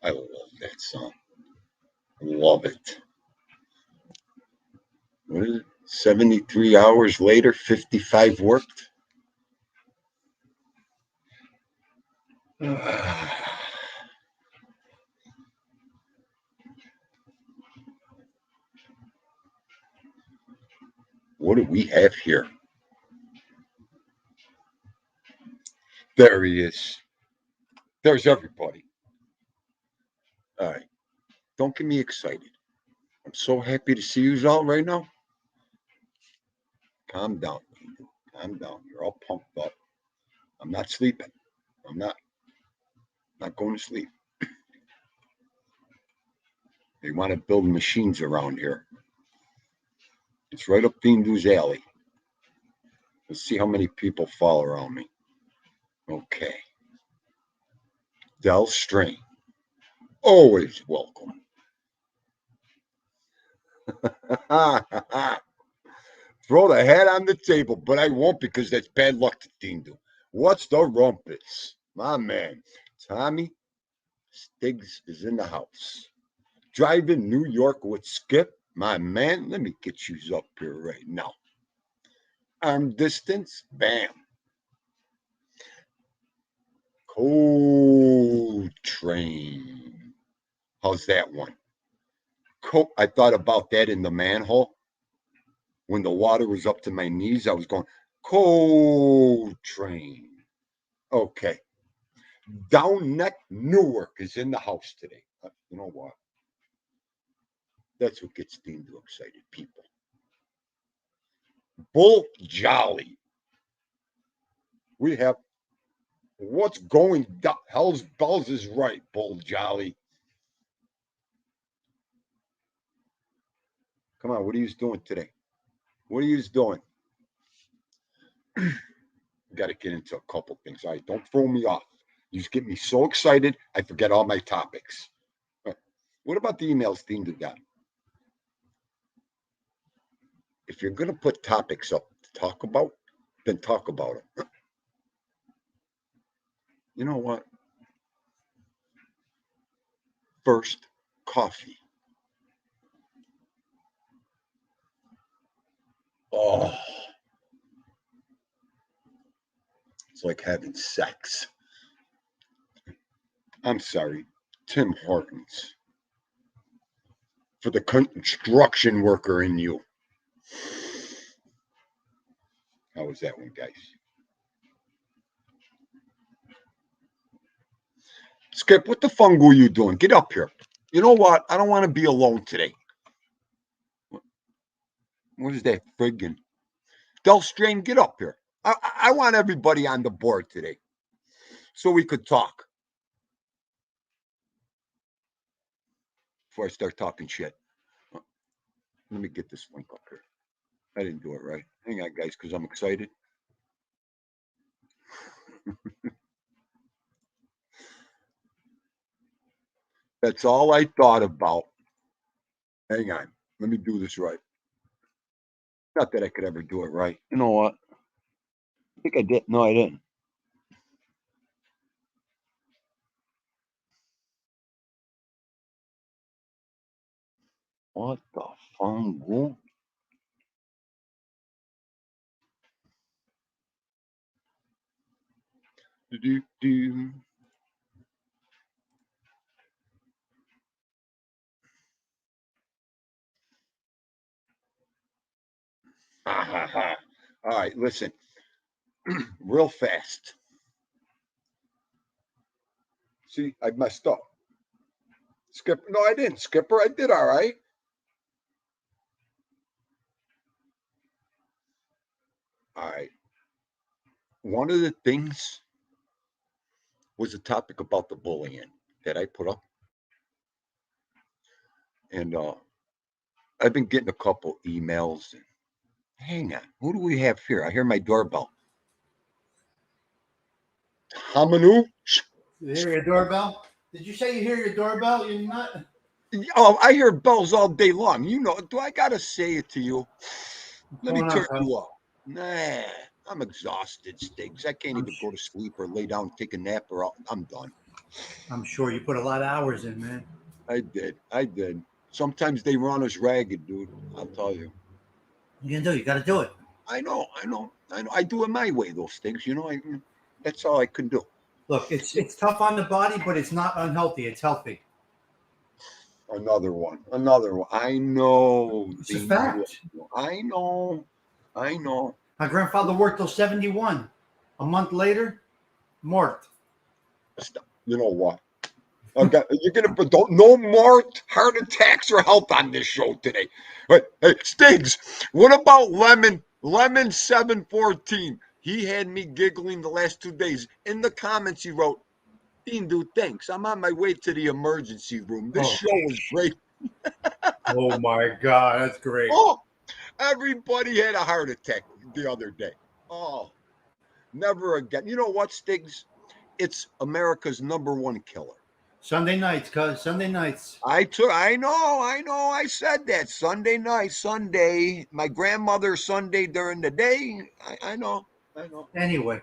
I love that song. Love it. What is it? 73 hours later, 55 worked. What do we have here? There he is. There's everybody. All right. Don't get me excited. I'm so happy to see you all right now. Calm down. Calm down. You're all pumped up. I'm not sleeping. I'm not going to sleep. They want to build machines around here. It's right up Dindu's alley. Let's see how many people fall around me. Okay. Del Strain. Always welcome. Throw the hat on the table, but I won't because that's bad luck to Dindu. What's the rumpus? My man, Tommy Stiggs is in the house. Driving New York with Skip. My man, let me get you up here right now. Arm distance, bam. Cold Train. How's that one? I thought about that in the manhole. When the water was up to my knees, I was going, Cold Train. Okay. Down Neck Newark is in the house today. You know what? That's what gets Dindu excited, people. Bull Jolly. We have what's going down. Hell's Bells is right, Bull Jolly. Come on, what are you doing today? What are you doing? Got to get into a couple things. All right, don't throw me off. You just get me so excited, I forget all my topics. What about the emails Dindu got? If you're going to put topics up to talk about, then talk about them. You know what? First, coffee. Oh, it's like having sex. I'm sorry, Tim Hortons, for the construction worker in you. How was that one, guys? Skip, what the fungal you doing? Get up here. You know what? I don't want to be alone today. What is that friggin'? Del Strain, get up here. I want everybody on the board today so we could talk before I start talking shit. Let me get this link up here. I didn't do it right. Hang on, guys, because I'm excited. That's all I thought about. Hang on. Let me do this right. Not that I could ever do it right. You know what? I think I did. No, I didn't. What the fungal? Do. All right, listen. Real fast. See, I messed up. Skipper. No, I didn't. Skipper, I did all right. All right. One of the things was a topic about the bullying that I put up. And I've been getting a couple emails. Hang on. Who do we have here? I hear my doorbell. Hamanu? You hear your doorbell? Did you say you hear your doorbell? You're not. Oh, I hear bells all day long. You know, do I got to say it to you? Let me Hold on, turn pal. you up. Nah, I'm exhausted, Stiggs. I can't even go to sleep or lay down, take a nap, or I'm done. I'm sure you put a lot of hours in, man. I did. Sometimes they run us ragged, dude. I'll tell you. What are you gonna do? You got to do it. I know. I do it my way, those things. You know, that's all I can do. Look, it's tough on the body, but it's not unhealthy. It's healthy. Another one. I know. It's a fact. I know. My grandfather worked till 71. A month later, mort. You know what? Okay, you're gonna don't no more heart attacks or health on this show today. But hey, Stiggs, what about Lemon 714? He had me giggling the last 2 days. In the comments, he wrote, "Dean, dude, thanks. I'm on my way to the emergency room. This show was great." Oh my God, that's great. Oh, everybody had a heart attack the other day. Oh, never again. You know what, Stiggs? It's America's #1 killer. Sunday nights, cuz Sunday nights. I know. I said that Sunday. My grandmother Sunday during the day. I know. Anyway,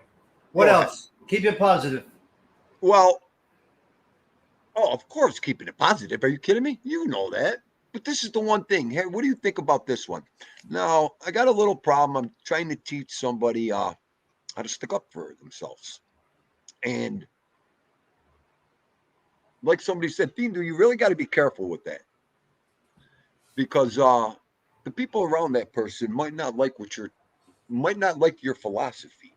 what else? Keep it positive. Well, of course, keeping it positive. Are you kidding me? You know that. But this is the one thing. Hey, what do you think about this one? Now, I got a little problem. I'm trying to teach somebody how to stick up for themselves. And like somebody said, Dean, do you really got to be careful with that? Because the people around that person might not like your philosophy,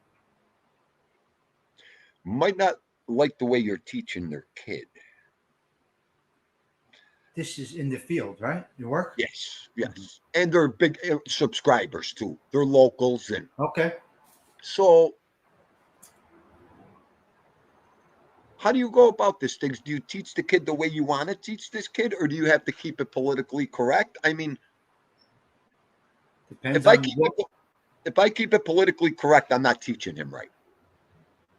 might not like the way you're teaching their kid. This is in the field, right? Your work? Yes. And they're big subscribers too. They're locals. And Okay. so how do you go about this things? Do you teach the kid the way you want to teach this kid, or do you have to keep it politically correct? I mean, Depends if I on keep what. if I keep it politically correct, I'm not teaching him right.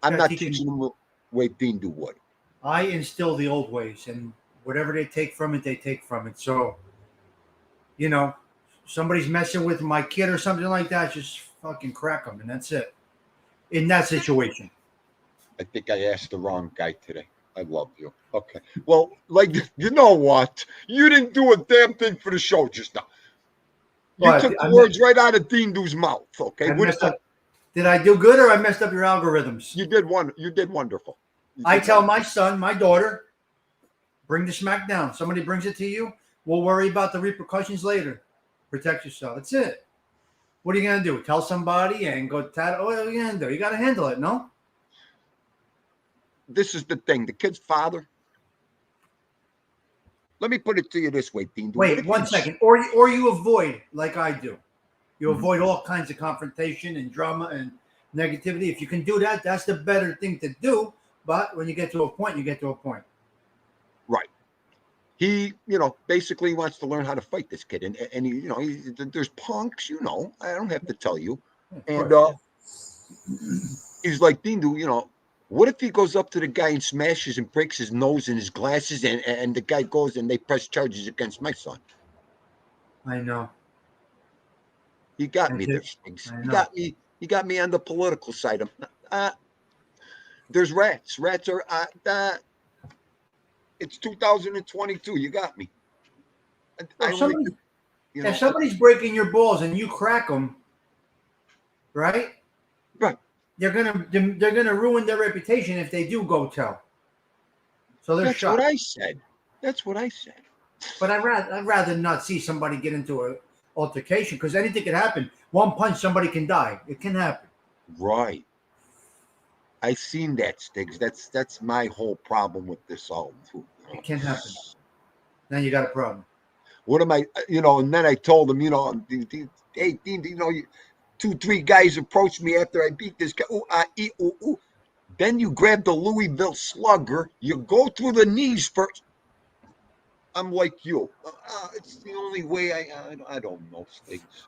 I'm not teaching him the way Dean do would. I instill the old ways, and whatever they take from it, they take from it. So, somebody's messing with my kid or something like that, just fucking crack them, and that's it. In that situation. I think I asked the wrong guy today. I love you. Okay. Well, like, you know what? You didn't do a damn thing for the show just now. You Well, took the words right out of Dean Doo's mouth. Okay, I messed up. Did I do good or I messed up your algorithms? you did one. You did wonderful. I tell my son, my daughter, bring the smack down. Somebody brings it to you, we'll worry about the repercussions later. Protect yourself. That's it. What are you gonna do? Tell somebody and go tat? Oh, what are you gonna do? You gotta handle it, no? This is the thing. The kid's father. Let me put it to you this way, Dean. Wait 1 second. Or you avoid like I do. You avoid all kinds of confrontation and drama and negativity. If you can do that, that's the better thing to do. But when you get to a point, you get to a point. Right. He, basically wants to learn how to fight this kid, and there's punks, I don't have to tell you, and he's like, Dean, what if he goes up to the guy and smashes and breaks his nose and his glasses, and the guy goes and they press charges against my son? I know. You got me there, Stiggs. You got me on the political side of. There's rats. Rats are. It's 2022. You got me. If somebody's breaking your balls and you crack them, right? Right. They're gonna ruin their reputation if they do go tell. So they're That's shot. what I said. That's what I said. But I'd rather not see somebody get into an altercation because anything can happen. One punch, somebody can die. It can happen. Right. I seen that, Stiggs. That's my whole problem with this all. It can happen. Then you got a problem. What am I? And then I told him, hey, Dean, 2-3 guys approached me after I beat this guy. Ooh. Then you grab the Louisville Slugger. You go through the knees first. I'm like you. It's the only way. I don't know, Stiggs.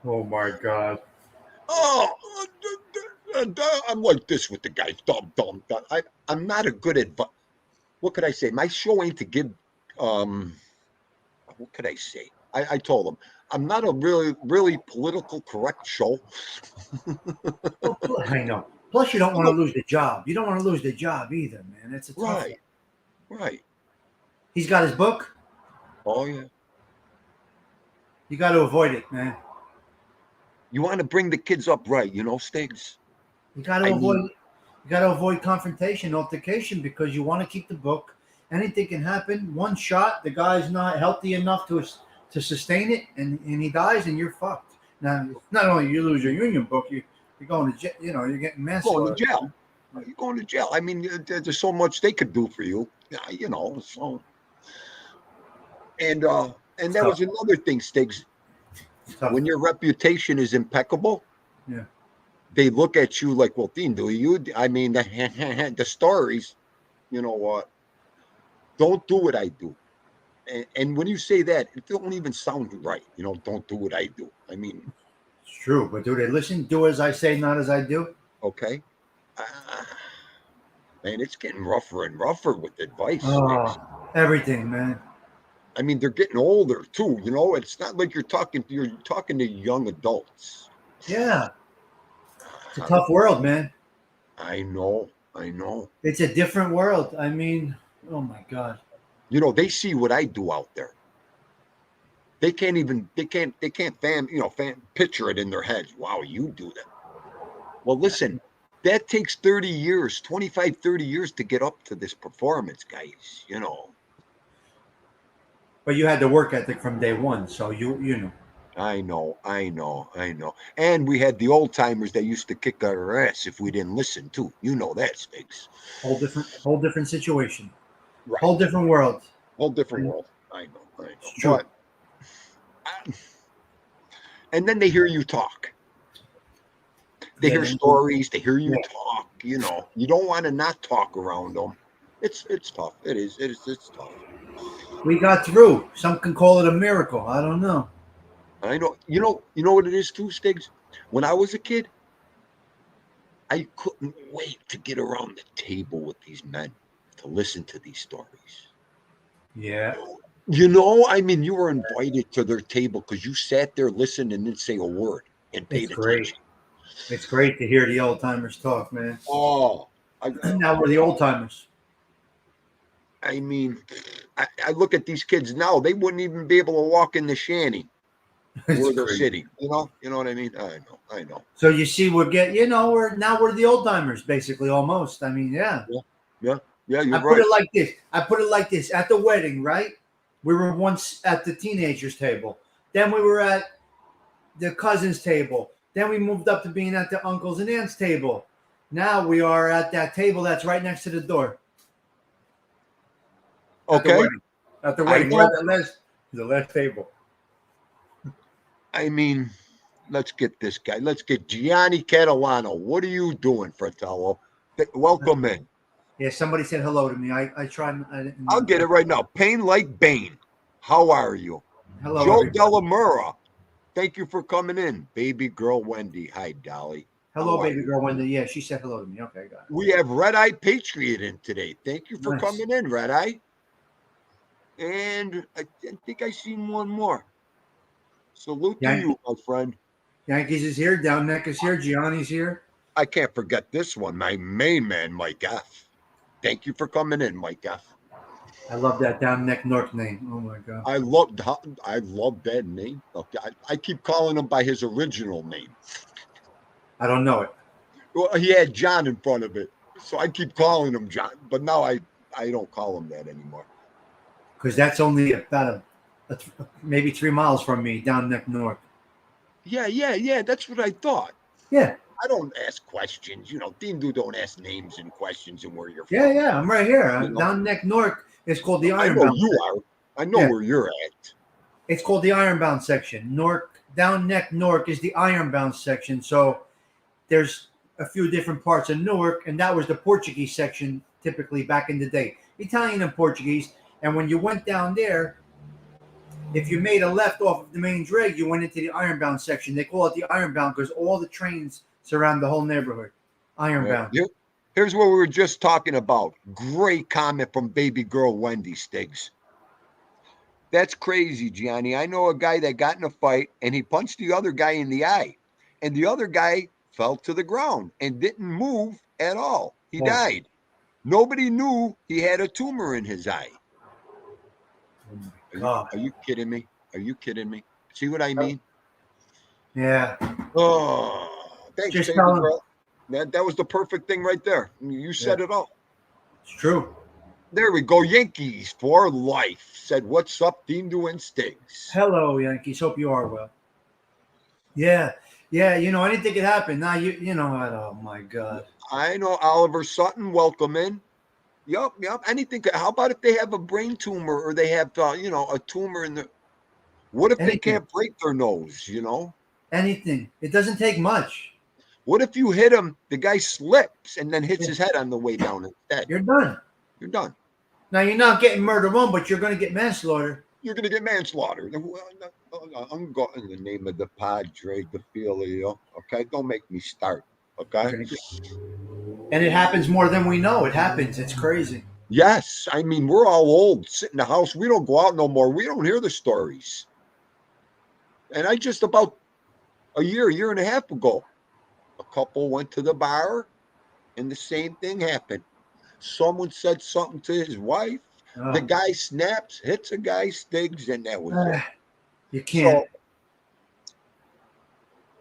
Oh my God. I'm like this with the guy. Dumb. I'm not a good advice. What could I say? My show ain't to give. What could I say? I told him I'm not a really political correct show. Well, I know. Plus, you don't want to lose the job. You don't want to lose the job either, man. It's a tough one. Right. He's got his book. Oh yeah. You got to avoid it, man. You want to bring the kids up right, Stiggs. You got to avoid confrontation, altercation, because you want to keep the book. Anything can happen. One shot, the guy's not healthy enough to sustain it, and he dies, and you're fucked. Now, not only you lose your union book, you're going to jail. You're getting manslaughter. Going to jail. You're going to jail. I mean, there's so much they could do for you. So. And that was another thing, Stiggs. When your reputation is impeccable, yeah, they look at you like, well, Dean, do you? I mean, the stories, you know what? Don't do what I do. And when you say that, it don't even sound right. Don't do what I do. I mean, it's true. But do they listen? Do as I say, not as I do. Okay. Man, it's getting rougher and rougher with advice. Everything, man. I mean, they're getting older too. It's not like you're talking to young adults. Yeah. It's a tough world, man. I know. It's a different world. I mean, oh my God. They see what I do out there. They can't picture it in their heads. Wow, you do that. Well, listen, that takes 30 years, 25, 30 years to get up to this performance, guys, But you had the work ethic from day one, so you know. I know. And we had the old timers that used to kick our ass if we didn't listen too. You know that, Stiggs. Whole different situation. Right. Whole different world. I know. It's true. And then they hear you talk. They hear stories. They hear you talk. You don't want to not talk around them. It's tough. It's tough. We got through. Some can call it a miracle. I don't know. I know. You know what it is too, Stiggs? When I was a kid, I couldn't wait to get around the table with these men to listen to these stories. Yeah. I mean, you were invited to their table because you sat there, listened, and didn't say a word and paid attention. It's great to hear the old timers talk, man. Oh. Now we're the old timers. I mean, I look at these kids now, they wouldn't even be able to walk in the shanty. It's We're the crazy. city. You know what I mean? I know. So you see, we're the old timers, basically, almost. I mean, yeah. Yeah, yeah, yeah. I You're put right. it like this. I put it like this. At the wedding, right? We were once at the teenagers' table. Then we were at the cousins' table. Then we moved up to being at the uncles and aunts' table. Now we are at that table that's right next to the door at the Okay. wedding. At the I wedding, we're at know. the last table. I mean, let's get this guy. Let's get Gianni Catalano. What are you doing, Fratello? Welcome in. Yeah, somebody said hello to me. I tried. I I'll didn't. get it right now. Pain like Bane. How are you? Hello, Joe everybody. Delamura. Thank you for coming in. Baby girl Wendy. Hi, Dolly. How Hello, are baby you? girl. Wendy. Yeah, she said hello to me. Okay, got it. We have Red Eye Patriot in today. Thank you for Nice. coming in, Red Eye. And I think I seen one more. Salute to Yan- you, my friend. Yankees is here. Down neck is here. Gianni's here. I can't forget this one. My main man, Mike F. Thank you for coming in, Mike F. I love that down neck North name. Oh my god. I love that name. Okay, I keep calling him by his original name. I don't know it Well, he had John in front of it, so I keep calling him John. But now I don't call him that anymore. because that's only about maybe 3 miles from me, down neck North. Yeah, yeah, yeah. That's what I thought. Yeah, I don't ask questions. Dean do don't ask names and questions and where you're yeah, from. yeah. I'm right here. You know, Down neck North is called the I know Ironbound. you are. I know Yeah, where you're at. it's called the Ironbound section. Newark, down neck Newark is the Ironbound section. So there's a few different parts of Newark, and that was the Portuguese section typically back in the day, Italian and Portuguese. And when you went down there, if you made a left off of the main drag, you went into the Ironbound section. They call it the Ironbound because all the trains surround the whole neighborhood. Right. Ironbound. Here's what we were just talking about. Great comment from baby girl Wendy Stiggs. That's crazy, Gianni. I know a guy that got in a fight and he punched the other guy in the eye, and the other guy fell to the ground and didn't move at all. He Oh, died. Nobody knew he had a tumor in his eye. oh my Are you God. are you kidding me? Are you kidding me? See what I mean? Yeah. Oh, thanks, Just baby tell him. girl. That was the perfect thing right there. You Yeah, said it all. it's true. There we go. Yankees for life. Said, what's up, Dean doing Stiggs? Hello, Yankees. Hope you are well. Yeah. Yeah. Anything could happen. Now, you know what? Oh, my God. I know Oliver Sutton. Welcome in. Yup, yup. Anything. How about if they have a brain tumor or they have, a tumor in the. What if they Anything. can't break their nose? Anything. It doesn't take much. What if you hit him, the guy slips and then hits Yeah, his head on the way down instead? you're done. You're done. Now, you're not getting murder one, but you're going to get manslaughter. You're going to get manslaughter. I'm going in the name of the Padre, the Filio. Okay, don't make me start. You're Okay. going to get. And it happens more than we know. It happens. It's crazy. Yes, I mean we're all old. Sit in the house. We don't go out no more. We don't hear the stories. And I just about a year and a half ago, a couple went to the bar, and the same thing happened. Someone said something to his wife. The Oh, guy snaps, hits a guy, Stiggs, and that was it. you can't. So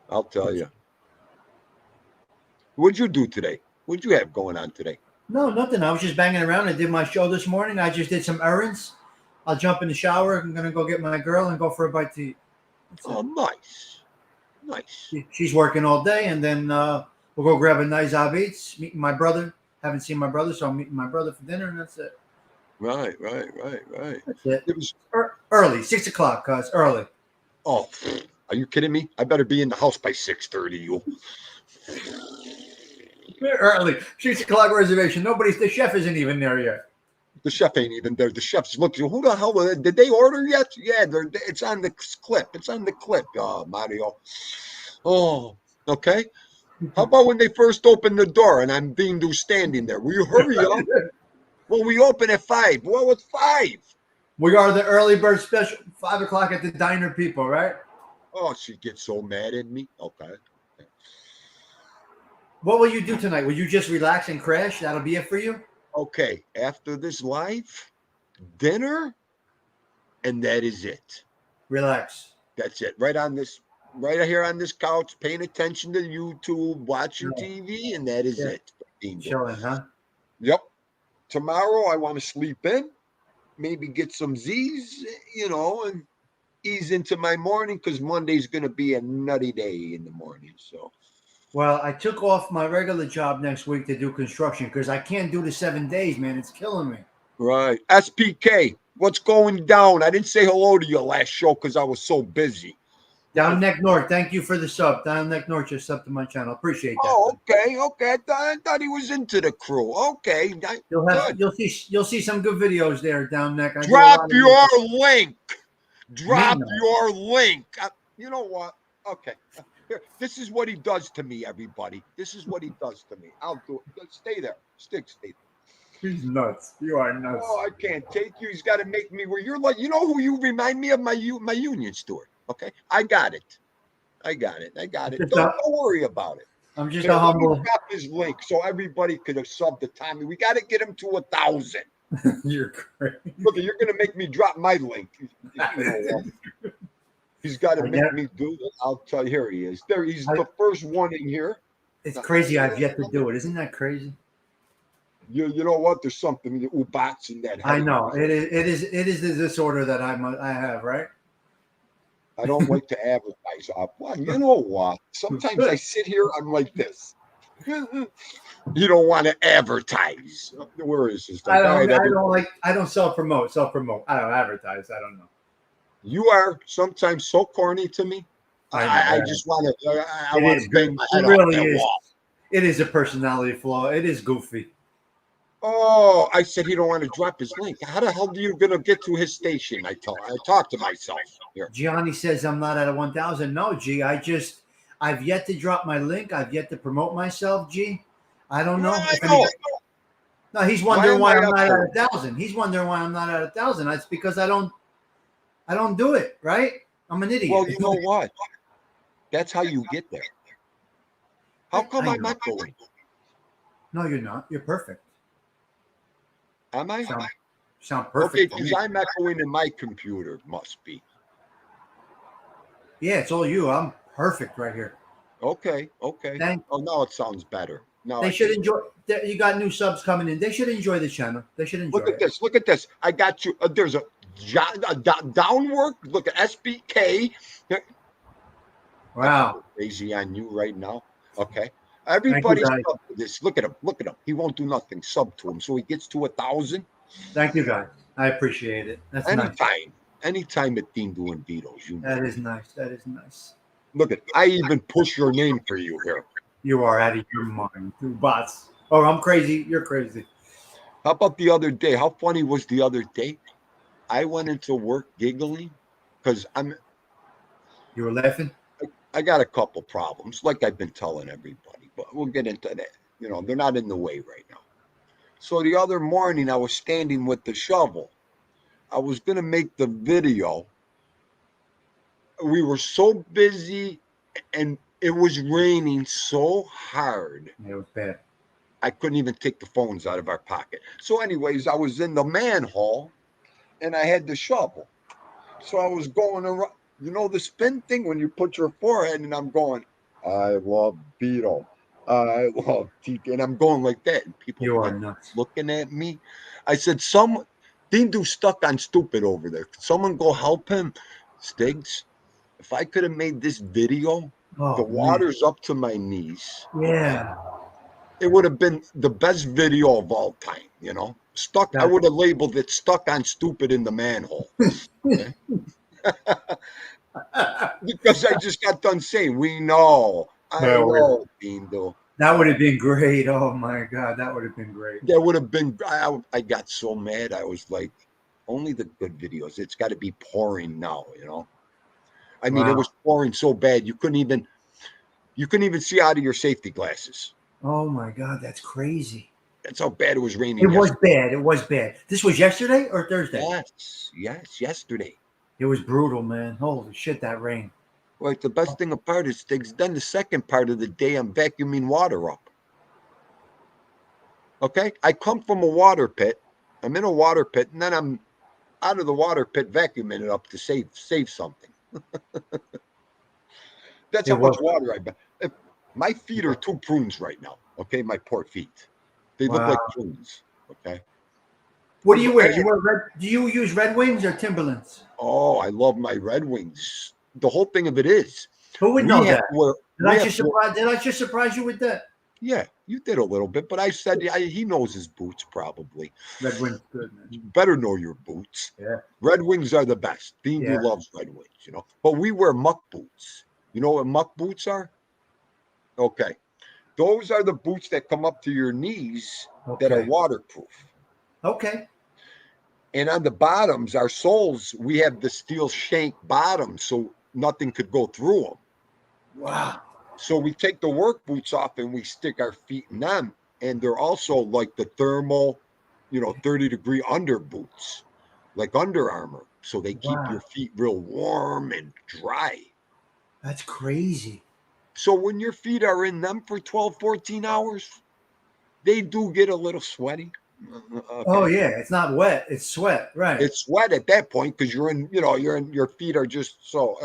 I'll tell you. What'd you do today? What'd you have going on today? No, nothing. I was just banging around. I did my show this morning. I just did some errands. I'll jump in the shower. I'm going to go get my girl and go for a bite to eat. That's Oh, it. nice. Nice. She's working all day, and then we'll go grab a nice Eats, meeting my brother. Haven't seen my brother, so I'm meeting my brother for dinner, and that's it. Right, right, right, right. That's it. It was Early, 6 o'clock, cuz early. oh, are you kidding me? I better be in the house by 6:30. You Early, 6 o'clock reservation. The chef isn't even there yet. The chef ain't even there. The chef's looking. Who the hell did they order yet? Yeah, it's on the clip. It's on the clip. Oh, Mario. Oh, okay. How about when they first opened the door and I'm being standing there? Will you hurry up? Well, we open at 5. Well, it's 5. We are the early bird special, 5 o'clock at the diner, people, right? Oh, she gets so mad at me. Okay. What will you do tonight? Will you just relax and crash? That'll be it for you? Okay. After this live, dinner, and that is it. Relax. That's it. Right here on this couch, paying attention to YouTube, watching Yeah. TV, and that is Yeah. it. Bingo. Chilling, huh? Yep. Tomorrow I want to sleep in, maybe get some Z's, and ease into my morning because Monday's going to be a nutty day in the morning. So, Well, I took off my regular job next week to do construction because I can't do the 7 days, man. It's killing me. right. SPK, what's going down? I didn't say hello to you last show because I was so busy. Down Neck North, thank you for the sub. Down Neck North just subbed to my channel. Appreciate that. Oh, okay. Okay. I thought he was into the crew. Okay. Good. You'll see some good videos there, Down Neck. I do a Drop lot of your link. me Drop no. your link. You know what? Okay. Here, this is what he does to me, everybody. This is what he does to me. I'll do it. Stay there. Stay there. He's nuts. You are nuts. Oh, I can't take you. He's got to make me where you're like, who you remind me of? My union store. Okay. I got it. Don't worry about it. I'm just Here, a let me humble. drop his link so everybody could have subbed to Tommy. We got to get him to 1,000. You're crazy. Look, you're going to make me drop my link. He's got to make me do it. I'll tell you. Here he is. There, he's the first one in here. It's crazy. I've yet to do it. Isn't that crazy? You know what? There's something ubats in that. I know it is. It is the disorder that I have, right? I don't like to advertise. Well, you know what? Sometimes I sit here. I'm like this. You don't want to advertise. Where is this? I don't self-promote. I don't advertise. I don't know. You are sometimes so corny to me. I just want to. I want to bang my head off that wall. It is a personality flaw. It is goofy. Oh, I said he don't want to drop his link. How the hell are you gonna get to his station? I talk to myself here. Gianni says I'm not at a 1,000. No, G. I've yet to drop my link. I've yet to promote myself, G. I don't know. No, he's wondering why I'm not at 1,000. He's wondering why I'm not at 1,000. That's because I don't do it, right? I'm an idiot. Well, you know what? That's how you get there. How come I'm not going? No, you're not. You're perfect. Am I? Sound perfect. Okay, because I'm echoing in my computer. Must be. Yeah, it's all you. I'm perfect right here. Okay. Now it sounds better. Now they should enjoy. You got new subs coming in. They should enjoy the channel. They should enjoy. Look at this. I got you. There's a downward. Look at SBK. Wow. Crazy on you right now. Okay. Everybody's sub to this. Look at him. He won't do nothing. Sub to him. So he gets to 1,000. Thank you, guys. I appreciate it. That's nice. Nice. Anytime at Team doing Beatles. That is nice. Look at, I even push your name for you here. You are out of your mind. Two bots. Oh, I'm crazy. You're crazy. How about the other day? How funny was the other day? I went into work giggling because You were laughing? I got a couple problems, like I've been telling everybody, but we'll get into that. They're not in the way right now. So the other morning, I was standing with the shovel. I was going to make the video. We were so busy, and it was raining so hard. It was bad. I couldn't even take the phones out of our pocket. So anyways, I was in the manhole, and I had the shovel. So I was going around. The spin thing when you put your forehead, and I'm going, I love Beetle. I love TK. And I'm going like that. And people are like nuts. Looking at me. I said, Dindu stuck on stupid over there. Could someone go help him? Stiggs, if I could have made this video, the water's up to my knees. Yeah. It would have been the best video of all time, Stuck. I would have labeled it stuck on stupid in the manhole. Okay? Because I just got done saying, we know. I know, Dindu. That would have been great. Oh my God, that would have been great. That would have been. I got so mad. I was like, only the good videos. It's got to be pouring now, I mean, It was pouring so bad you couldn't even see out of your safety glasses. Oh my God, that's crazy. That's how bad it was raining. It was bad. This was yesterday or Thursday? Yes, yesterday. It was brutal, man. Holy shit, that rain. Like the best thing about it is then the second part of the day, I'm vacuuming water up. Okay? I come from a water pit. I'm in a water pit, and then I'm out of the water pit vacuuming it up to save something. That's It how much was. water I bet. My feet are two prunes right now. Okay, my poor feet. They look Wow. like prunes. Okay. What do you wear? You And, wear red? Do you use Red Wings or Timberlands? oh, I love my Red Wings. The whole thing of it is, Who would we know have that? to wear. Did We I have just to wear. surprise? Did I just surprise you with that? Yeah, you did a little bit, but I said he knows his boots probably. Red Wings, good man. You better know your boots. Yeah, Red Wings are the best. Dean yeah. loves Red Wings, you know. But we wear muck boots. You know what muck boots are? Okay. Those are the boots that come up to your knees that are Okay, waterproof. okay. And on the bottoms, our soles, we have the steel shank bottoms, so nothing could go through them. Wow. So we take the work boots off and we stick our feet in them. And they're also like the thermal, 30-degree under boots, like Under Armour. So they keep your Wow. feet real warm and dry. That's crazy. So when your feet are in them for 12, 14 hours, they do get a little sweaty. Oh Okay. yeah, it's not wet; it's sweat. Right. It's wet at that point because your feet are just so,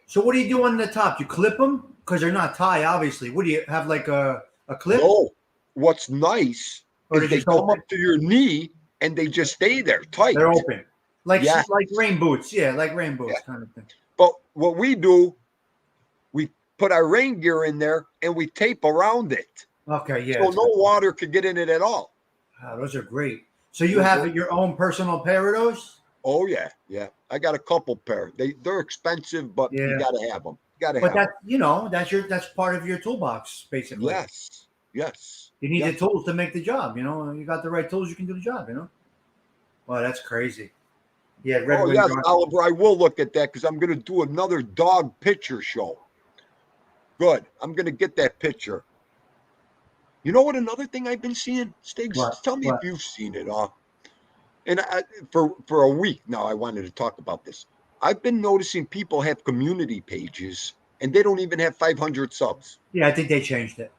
So what do you do on the top? You clip them because they're not tie, obviously. What do you have, like a clip, no. What's nice or is they're they just come open? up to your knee and they just stay there tight. They're open, Yeah. like rain boots. Yeah, like rain Yeah. boots kind of thing. But what we do, we put our rain gear in there and we tape around it. Okay, yeah, So it's no good. water could get in it at all. Wow, those are great. So you They're have great. your own personal pair of those? Oh yeah, yeah. I got a couple pair. They're expensive, but you Yeah, got to have them. You got to but have them. that's part of your toolbox, basically. Yes, yes, You need the yes. tools to make the job. You got the right tools, you can do the job. Wow, that's crazy. Yeah, Red Oh Wings yes, on. Oliver. I will look at that because I'm going to do another dog picture show. Good. I'm going to get that picture. You know what? Another thing I've been seeing, Stiggs. What? Tell me if What? you've seen it. And for a week now, I wanted to talk about this. I've been noticing people have community pages and they don't even have 500 subs. Yeah, I think they changed it.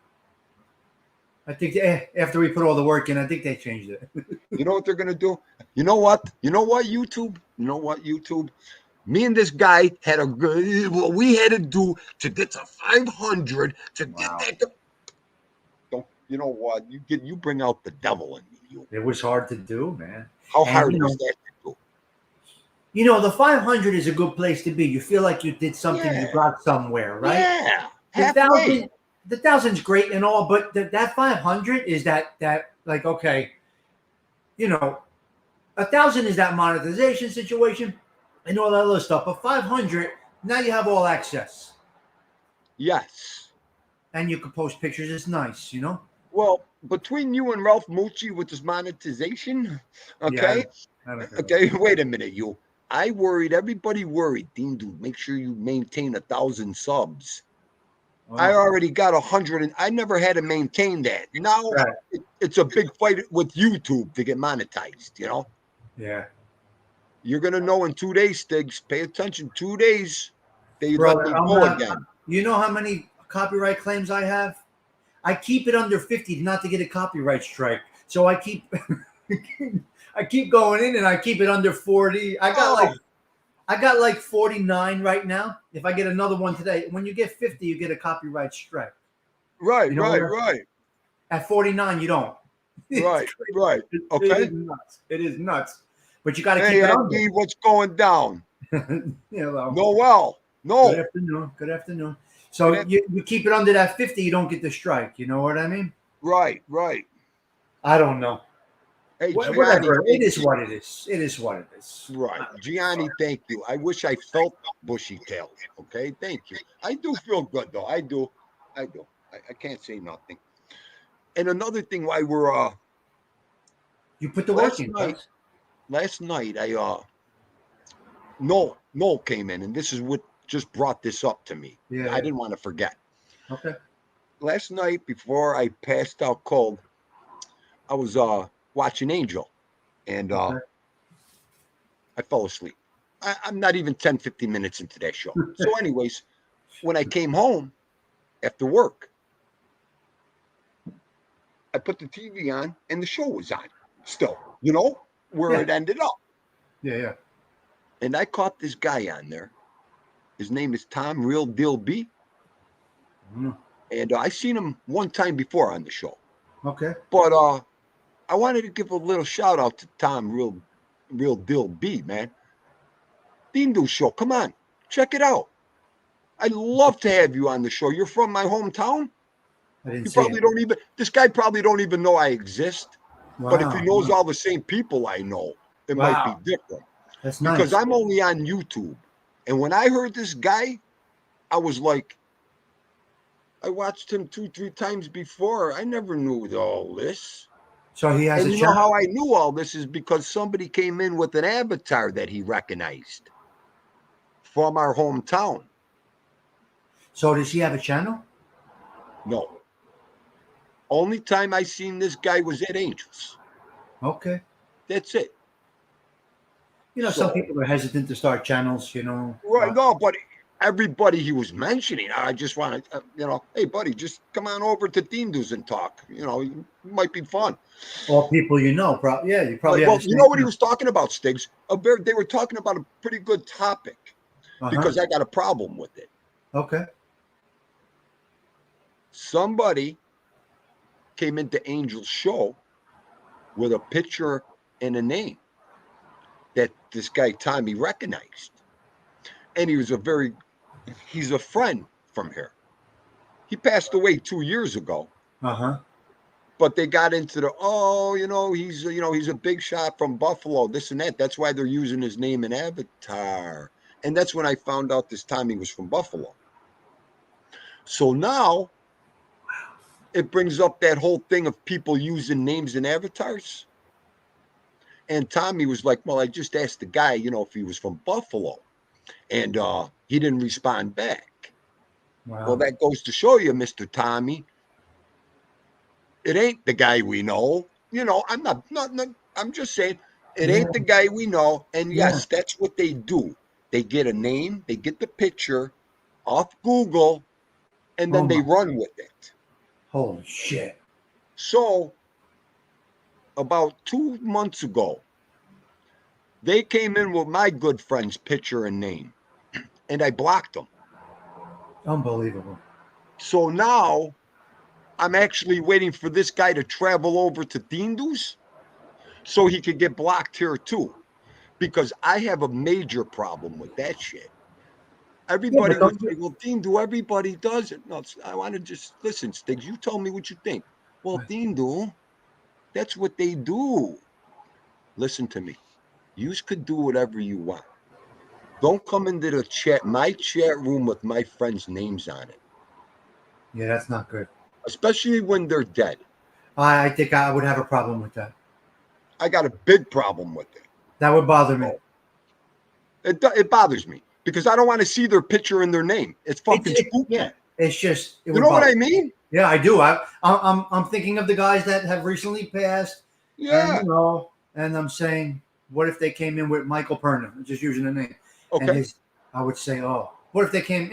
I think after we put all the work in, I think they changed it. You know what they're going to do? You know what? You know what, YouTube? You know what, YouTube? Me and this guy had what we had to do to get to 500 to get Wow. that. Don't you know what? You bring out the devil in me. You. It was hard to do, man. How And hard was that to do? the 500 is a good place to be. You feel like you did something, you Yeah, got somewhere, right? yeah, The halfway. thousand's great and all, but that 500 is that like, okay, you know, 1,000 is that monetization situation and all that other stuff. But 500, now you have all access Yes. and you can post pictures. It's nice. Well, between you and Ralph Mucci with his monetization, Yeah, okay, I don't care about okay. Wait a minute, you. I worried. Everybody worried. Dean, dude, make sure you maintain 1,000 subs. that. I Wow. already got 100, and I never had to maintain that. Now Right. it's a big fight with YouTube to get monetized. Yeah. You're gonna know in 2 days, Stiggs. Pay attention. 2 days, they let Brother, me go again. you know how many copyright claims I have? I keep it under 50 not to get a copyright strike. So I keep I keep going in and I keep it under 40. Oh, I got like 49 right now. If I get another one today, when you get 50, you get a copyright strike. right, You know right, what? right, At 49, you don't. It's right, crazy. right. It Okay. is nuts. It is nuts. But you got to Hey, keep it under. Andy, what's going down? Well, Noel, good no. afternoon. Good afternoon. Good So af- you keep it under that 50, you don't get the strike. You know what I mean? right, right. I don't know. Hey, Gianni, Whatever. It thank is you. what it is. It is what it is. Right. Gianni, thank you. I wish I felt bushy tailed. Okay. Thank you. I do feel good though. I do. I do. I can't say nothing. And another thing why we're You put the work last in, night, guys. I Noel came in and this is what just brought this up to me. Yeah, I yeah. didn't want to forget. Okay. Last night before I passed out cold, I was watching Angel and Okay. I fell asleep. I'm not even 10, 15 minutes into that show. So, anyways, when I came home after work, I put the TV on and the show was on still, where Yeah. it ended up. Yeah, yeah. And I caught this guy on there His name is Tom Real Deal B. Mm. And I seen him one time before on the show. Okay. But I wanted to give a little shout out to Tom Real Deal B, man. Dindu show. Come on. Check it out. I'd love to have you on the show. You're from my hometown. I didn't You see probably it. don't even, this guy probably don't even know I exist. But if he Wow. knows all the same people I know, it might be Wow. different. That's Because nice. I'm only on YouTube. And when I heard this guy, I was like, I watched him 2, 3 times before. I never knew all this. So he has And a you know channel. how I knew all this is because somebody came in with an avatar that he recognized from our hometown. So does he have a channel? No. Only time I seen this guy was at Angels. Okay. That's it. You know, some So, people are hesitant to start channels, you know. right, no, but everybody he was mentioning, I just want to, hey, buddy, just come on over to Dindu's and talk. It might be fun. All people you know. Yeah, you probably Like, have well, the you same. know what he was talking about, Stiggs? They were talking about a pretty good topic Uh-huh. because I got a problem with it. Okay. Somebody came into Angel's show with a picture and a name that this guy Tommy recognized. And he's a friend from here. He passed away 2 years ago, Uh-huh. but they got into he's a big shot from Buffalo, this and that. That's why they're using his name and avatar. And that's when I found out this Tommy was from Buffalo. So now it brings up that whole thing of people using names and avatars. And Tommy was like, well, I just asked the guy, if he was from Buffalo. And he didn't respond back. Well, Wow. that goes to show you, Mr. Tommy, it ain't the guy we know. I'm not I'm just saying it Yeah. ain't the guy we know. And Yeah. yes, that's what they do. They get a name, they get the picture off Google, and Oh then they my. run with it. Holy shit. So about 2 months ago, they came in with my good friend's picture and name, and I blocked them. Unbelievable. So now I'm actually waiting for this guy to travel over to Dindu's so he could get blocked here too. Because I have a major problem with that shit. Yeah, Everybody but would don't you? say, well, Dindu, everybody does it. No, I want to just listen, Stiggs. You tell me what you think. Well, Dindu, that's what they do. Listen to me. You could do whatever you want. Don't come into my chat room with my friends' names on it, Yeah, that's not good. especially when they're dead. I think I would have a problem with that. I got a big problem with it. That would bother me. So it bothers me because I don't want to see their picture and their name. It's fucking spooky. Yeah. It's just it You would know what bother I mean? Yeah, I do. I'm thinking of the guys that have recently passed, and Yeah. and I'm saying, what if they came in with Michael Perna, just using the name, and Okay. I would say, oh, what if they came,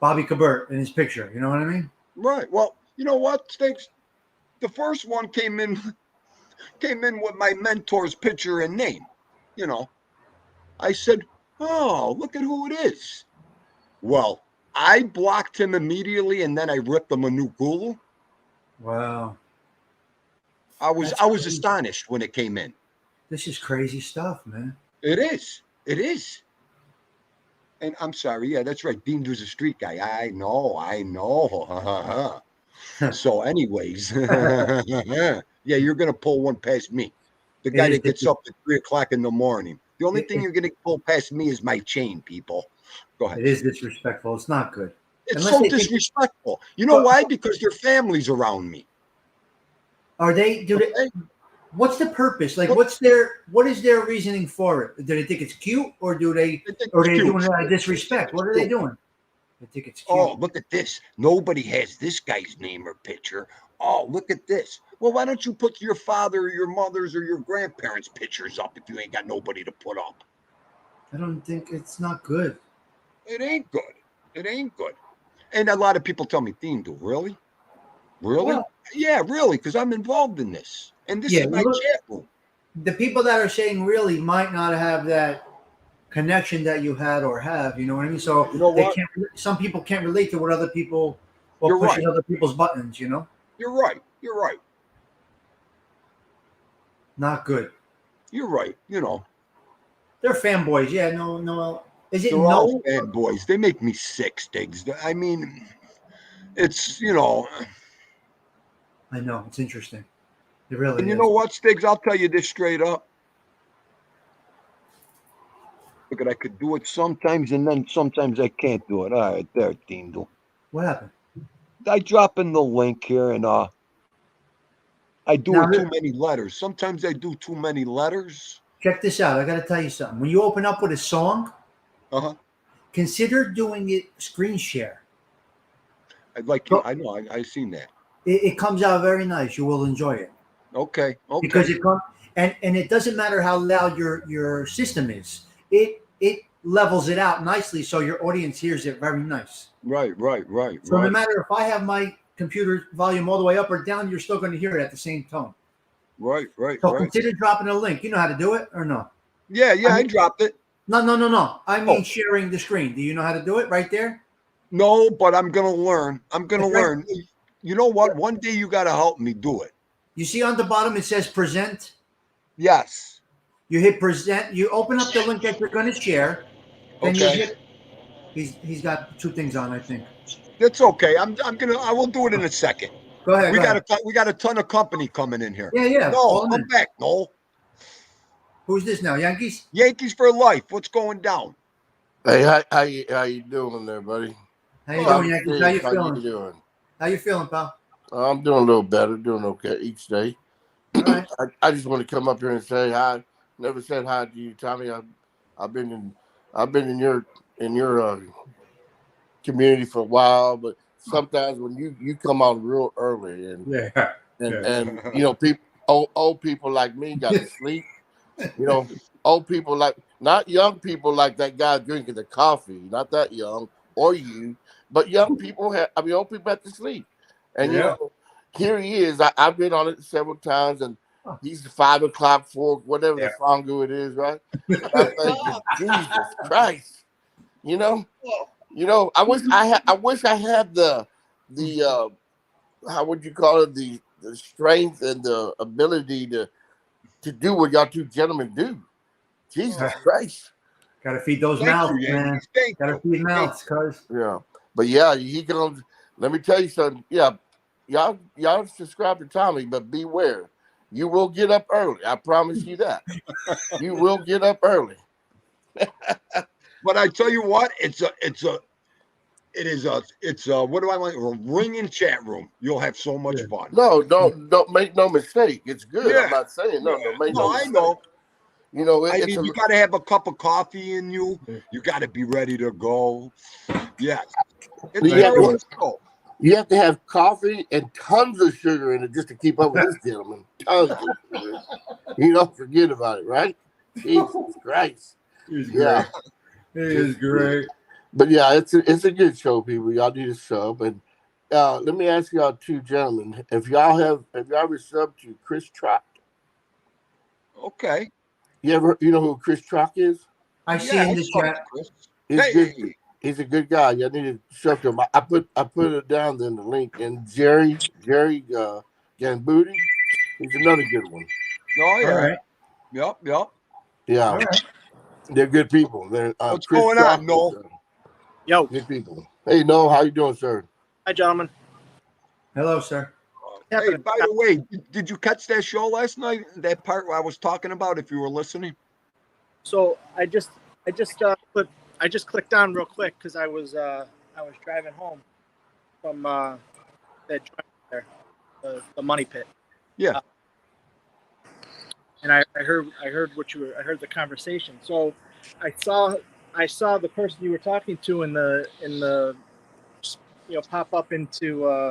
Bobby Cabert in his picture, you know what I mean? Right. Well, you know what, Stinks? The first one came in with my mentor's picture and name. I said, "Oh, look at who it is." Well, I blocked him immediately, and then I ripped him a new Gulu. Wow, I was that's I was crazy. astonished when it came in. This is crazy stuff, man. It is. It is. And I'm sorry. Yeah, that's right. Dean was a street guy. I know. I know. So, anyways, yeah, you're gonna pull one past me. The It guy is that gets up at 3 o'clock in the morning. The only it, thing it, you're gonna pull past me is my chain, people. Go ahead, it is Sticks. disrespectful. It's not good, It's unless so they think. disrespectful. You know But why? Because their families around me. are they? Do they? Okay. What's the purpose? Like, Look, what is their reasoning for it? Do they think it's cute, or they think are it's they cute. doing it out of They think disrespect? it's What are they cute. doing? They think it's cute. Oh, look at this. Nobody has this guy's name or picture. Oh, look at this. Well, why don't you put your father or your mother's or your grandparents' pictures up if you ain't got nobody to put up? I don't think it's not good. It ain't good. It ain't good. And a lot of people tell me, Dean, do really? Really? Well, Yeah, really, because I'm involved in this. And this yeah. is my Look, chat room. the people that are saying really might not have that connection that you had or have. You know what I mean? So You know they what? can't. Some people can't relate to what other people, what You're pushes right. other people's buttons. You know, You're right. You're right. not good. You're right. You know, They're fanboys. Yeah, no, no. Is it they're all no? fanboys. They make me sick, Stiggs. I mean, it's, you know, I know it's interesting. It really and you is. know what, Stiggs? I'll tell you this straight up. Look, I could do it sometimes, and then sometimes I can't do it. All right, there, Tindle. What happened? I drop in the link here, and I do Now, it too many letters. Sometimes I do too many letters. check this out. I got to tell you something. When you open up with a song, Uh-huh. consider doing it screen share. I'd like you. So I know. I seen that. it comes out very nice. You will enjoy it Okay. because Okay. it comes and it doesn't matter how loud your system is. It levels it out nicely so your audience hears it very nice. Right. Right. Right. So no Right. matter if I have my computer volume all the way up or down, you're still going to hear it at the same tone. Right. Right. So Right. consider dropping a link. You know how to do it or no? Yeah. I Yeah. I mean, dropped it. no. I mean Oh sharing the screen. Do you know how to do it right there? no, but I'm gonna learn. I'm gonna It's right. learn. You know what? One day you got to help me do it. You see on the bottom it says present. Yes. You hit present. You open up the link that you're going to share. Then you Okay. hit. He's got two things on. I think. That's okay. I will do it in a second. Go ahead. We Go got ahead. a ton of company coming in here. Yeah, yeah. No, Call him come in. back, Noel. Who's this now? Yankees. Yankees for life. What's going down? Hey, how you doing there, buddy? How you doing, Oh, Yankees? How you How you feeling? doing? How you feeling, pal? I'm doing a little better, doing okay each day. All right. I just want to come up here and say hi. Never said hi to you, Tommy. I've been in your community for a while, but sometimes when you come on real early Yeah. and you know people old people like me got to sleep. You know, old people like not young people like that guy drinking the coffee, not that young or you, but young people old people have to sleep. And you Yeah. know, here he is. I've been on it several times, and he's 5 o'clock, 4, whatever Yeah. the fongu it is, right? And I'm thinking, Jesus Christ, you know, I wish I had the how would you call it, the strength and the ability to do what y'all two gentlemen do. Jesus Christ. Got to feed those Thank mouths, you, man. Yankees. Thank Got to you. feed mouths, cuz. Yeah. But yeah, he comes. Let me tell you something. Yeah, y'all subscribe to Tommy, but beware. You will get up early. I promise you that. You will get up early. But I tell you what, it's a what do I want? A ringing chat room. You'll have so much Yeah. fun. No, don't make no mistake. It's good. I'm Yeah. not saying no, Yeah. make no No, I mistake. know. You know, I it's mean, a you got to have a cup of coffee in you. You got to be ready to go. Yes. It's you have, your to, own show. you have to have coffee and tons of sugar in it just to keep up with this gentleman. Tons of sugar. You don't forget about it, right? Jesus Christ. He's Yeah. great. He is great. But yeah, it's a good show, people. Y'all need to sub. And let me ask y'all two gentlemen, have y'all ever subbed to Chris Trock? Okay. You know who Chris Trock is? I see Yeah, in I the saw chat. it, Chris. He's Hey. good. He's a good guy. Y'all need to sub to him. I put it down in the link. And Jerry Gambuti, he's another good one. Oh yeah. All right. Yep. Yeah, All right. they're good people. They're What's Chris going Trock on, Noel? is, Yo, good people. Hey, Noel, how you doing, sir? hi, gentlemen. Hello, sir. Hey, Happening. by the way, did you catch that show last night? That part I was talking about, if you were listening. So I just clicked on real quick because I was driving home from that joint there, the Money Pit. Yeah. And I heard I heard the conversation. So I saw the person you were talking to in the pop up into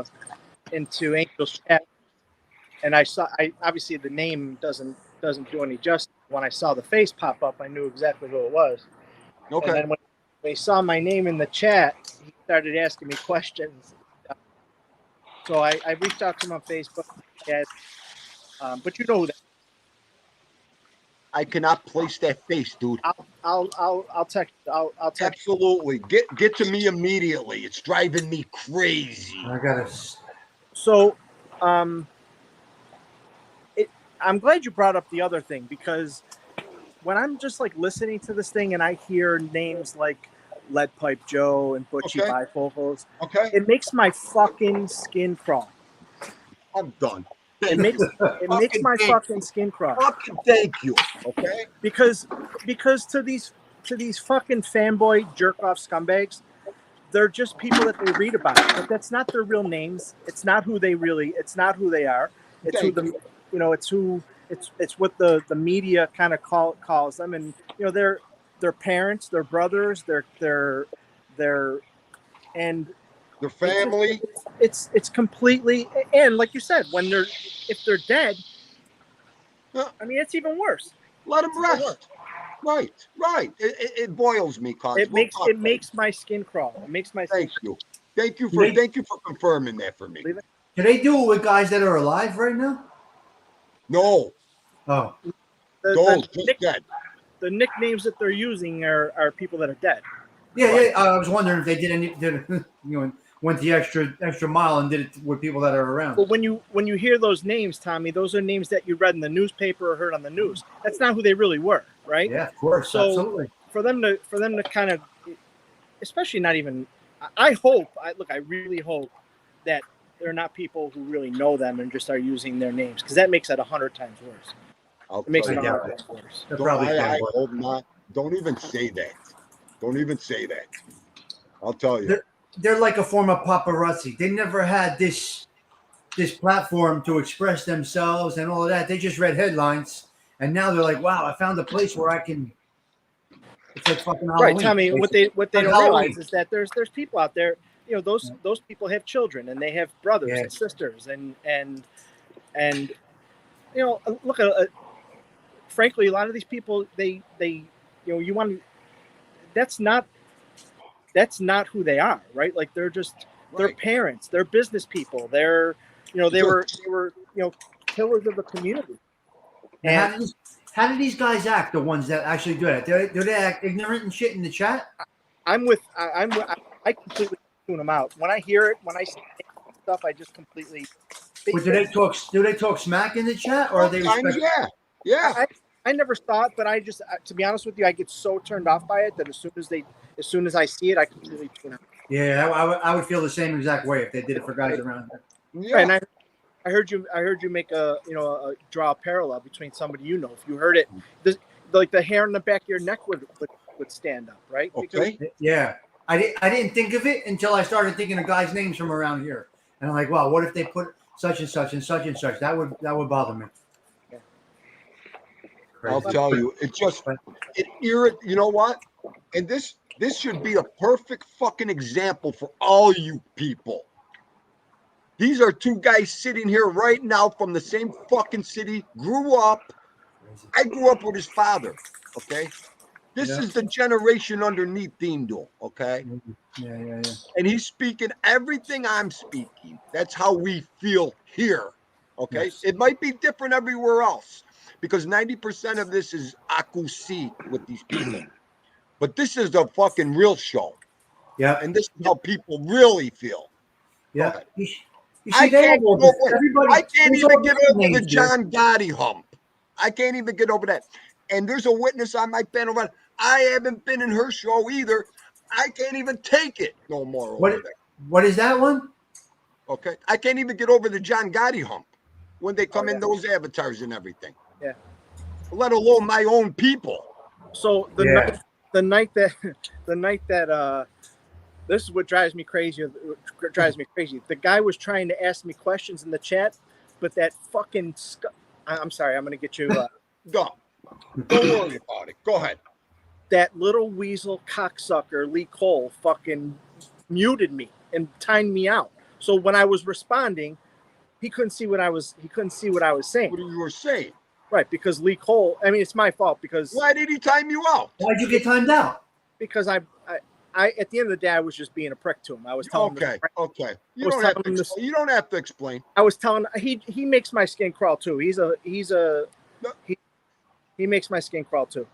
Angel's chat, and I obviously the name doesn't do any justice. When I saw the face pop up, I knew exactly who it was. Okay. And then when he saw my name in the chat, he started asking me questions. So I reached out to him on Facebook. But you know who that I cannot place that face, dude. I'll text. I'll text. Absolutely. Get to me immediately. It's driving me crazy. I gotta. So, I'm glad you brought up the other thing, because when I'm just like listening to this thing and I hear names like Lead Pipe Joe and Butchie Okay. Bifocals, Okay. it makes my fucking skin crawl. I'm done. It makes my fucking skin crawl. Fucking thank you. Okay. Because to these fucking fanboy jerk off scumbags, they're just people that they read about, but that's not their real names. It's not who they are. It's Thank who it's what the media kind of calls them, and their parents, their brothers, their and Their family. It's completely, and like you said, if they're dead, I mean, it's even worse. Let them rest. Right. It boils me, cause it makes my skin crawl. It makes my thank skin you for confirming that for me. Can they do it with guys that are alive right now? No. Oh, Dead. The nicknames that they're using are people that are dead. Yeah, yeah. I was wondering if they went the extra mile and did it with people that are around. But when you hear those names, Tommy, those are names that you read in the newspaper or heard on the news. That's not who they really were, right? Yeah, of course, so absolutely. For them to kind of, especially not even, I really hope that they're not people who really know them and just are using their names, because that makes it 100 times worse. It makes it 100 times worse. I hope not. Don't even say that. Don't even say that. I'll tell you. They're like a form of paparazzi. They never had this platform to express themselves and all of that. They just read headlines, and now they're like, "Wow, I found a place where I can." It's like fucking Halloween. Right, Tommy. Basically. What they don't realize is that there's people out there. Those people have children and they have brothers and sisters and look at. Frankly, a lot of these people, they that's not who they are, right? Like they're parents, they're business people, they were pillars of the community. And how do these guys act? The ones that actually do it, do they act ignorant and shit in the chat? I completely tune them out when I hear it. When I see stuff, I just completely. But do they talk smack in the chat, or are they? Yeah. I never saw it, but I just, to be honest with you, I get so turned off by it that as soon as I see it, I completely tune out. Yeah, I would feel the same exact way if they did it for guys around here. Yeah. And I heard you make draw a parallel between somebody If you heard it, like the hair in the back of your neck would stand up, right? Okay. Yeah, I didn't think of it until I started thinking of guys' names from around here, and I'm like, wow, what if they put such and such and such and such? That would bother me. I'll tell you, you know what? And this should be a perfect fucking example for all you people. These are two guys sitting here right now from the same fucking city, grew up. I grew up with his father, okay? This is the generation underneath Dindo, okay? Yeah. And he's speaking everything I'm speaking. That's how we feel here, okay? Yes. It might be different everywhere else, because 90% of this is akusi with these people. But this is the fucking real show. Yeah. And this is how people really feel. Yeah. I can't even get over the John Gotti hump. I can't even get over that. And there's a witness on my panel. I haven't been in her show either. I can't even take it no more. What is that one? Okay. I can't even get over the John Gotti hump when they come in those avatars and everything. Yeah. Let alone my own people. So the night that this is what drives me crazy. The guy was trying to ask me questions in the chat, but that fucking I'm sorry, I'm gonna get you. Don't worry about it. Go ahead. That little weasel cocksucker Lee Cole fucking muted me and timed me out. So when I was responding, he couldn't see what I was saying. What you were saying? Right, because Lee Cole. I mean, it's my fault because. Why did he time you out? Why'd you get timed out? Because I at the end of the day, I was just being a prick to him. I was telling him. Okay. You don't have to explain. I was telling he makes my skin crawl too. He's He makes my skin crawl too.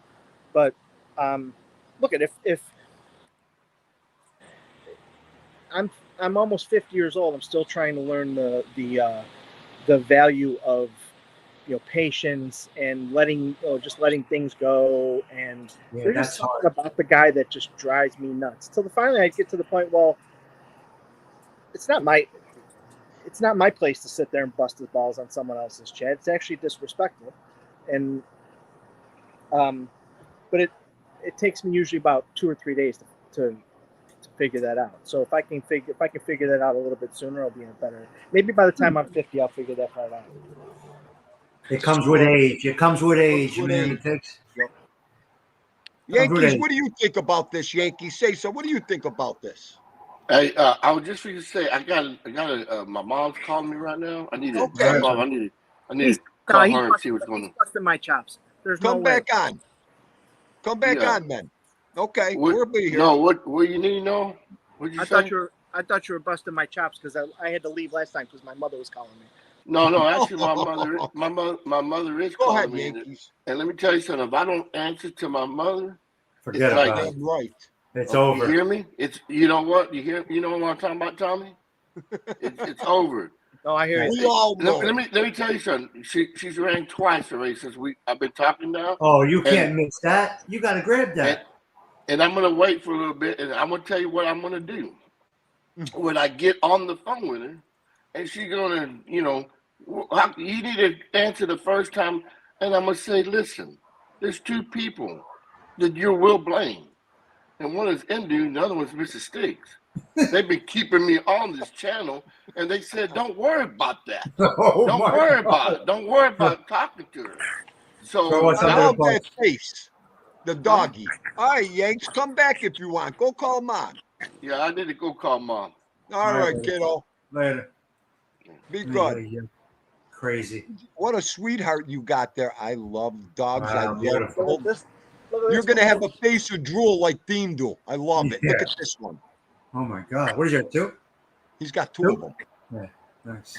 But look at if I'm almost 50 years old, I'm still trying to learn the value of patience and just letting things go. And there's just something about the guy that just drives me nuts. So finally I get to the point, well, it's not my place to sit there and bust his balls on someone else's chat. It's actually disrespectful. And but it takes me usually about 2 or 3 days to figure that out. So if I can figure that out a little bit sooner, I'll be in a better. Maybe by the time I'm 50, I'll figure that part out. It comes with age. It comes with age. Man. It takes. Yep. Yankees, what do you think about this? Yankees, say so. What do you think about this? Hey, I was just going to say, I got my mom's calling me right now. I need to jump off. I need to call her and see what's going on. He's busting my chops. There's Come no back way. on. Come back on, then. Okay, we'll be here. No, what you need to know? What'd you say? I thought you were busting my chops because I had to leave last time because my mother was calling me. No, actually, my mother is calling me. Yankees. And let me tell you something. If I don't answer to my mother, forget about it. Right. It's over. You hear me? You know what? You know what I'm talking about, Tommy? It's over. Oh, I hear you. We all know. Let me tell you something. She's rang twice already since I've been talking now. Oh, you can't miss that. You got to grab that. And I'm gonna wait for a little bit, and I'm gonna tell you what I'm gonna do. When I get on the phone with her, and she's gonna, you need to answer the first time, and I'm gonna say, listen, there's 2 people that you will blame, and one is Indu, and the other one's Mrs. Stiggs. They've been keeping me on this channel, and they said, don't worry about that. Don't worry about it. Don't worry about talking to her. So now that face, the doggy. All right, Yanks, come back if you want. Go call Mom. Yeah, I need to go call Mom. All right, kiddo. Later. Be good. Crazy. What a sweetheart you got there. I love dogs. Wow, I love beautiful. You're going to have a face of drool like Dean do. I love it. Look at this one. Oh, my God. What is that, 2? He's got 2 of them. Yeah, nice.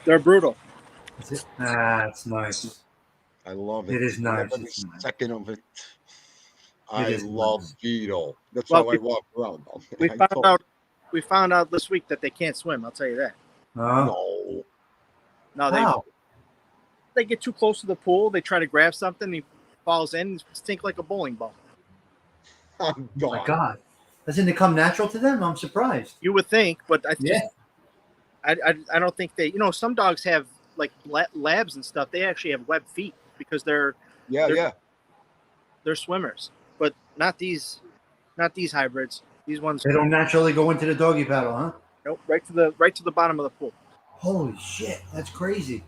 They're brutal. Is it? It's nice. I love it. It is nice. Every second of it. I love Vito. That's Well, how I walk around. We found out this week that they can't swim. I'll tell you that. No. No, they get too close to the pool. They try to grab something. He falls in, stink like a bowling ball. I'm Oh my God! Doesn't it come natural to them? I'm surprised. You would think, but I don't think they. Some dogs have like labs and stuff. They actually have webbed feet because they're swimmers, but not these hybrids. These ones. They don't naturally go into the doggy paddle, huh? Nope, right to the bottom of the pool. Holy shit, that's crazy.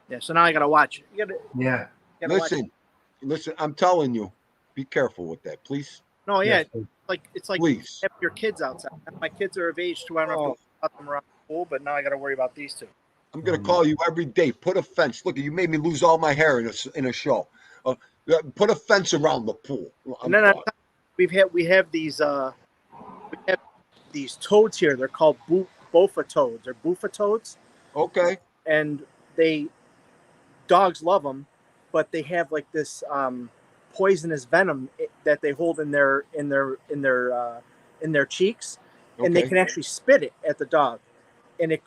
Yeah, so now I gotta watch. Listen, I'm telling you, be careful with that, please. No, yeah, it's like please. Have your kids outside. My kids are of age to I don't know about them around the pool, but now I gotta worry about these 2. I'm gonna call you every day. Put a fence. Look, you made me lose all my hair in a show. Put a fence around the pool. And then we have these toads here. They're called Bofa toads or Buffa toads. Okay. And dogs love them, but they have like this poisonous venom that they hold in their cheeks, and they can actually spit it at the dog, and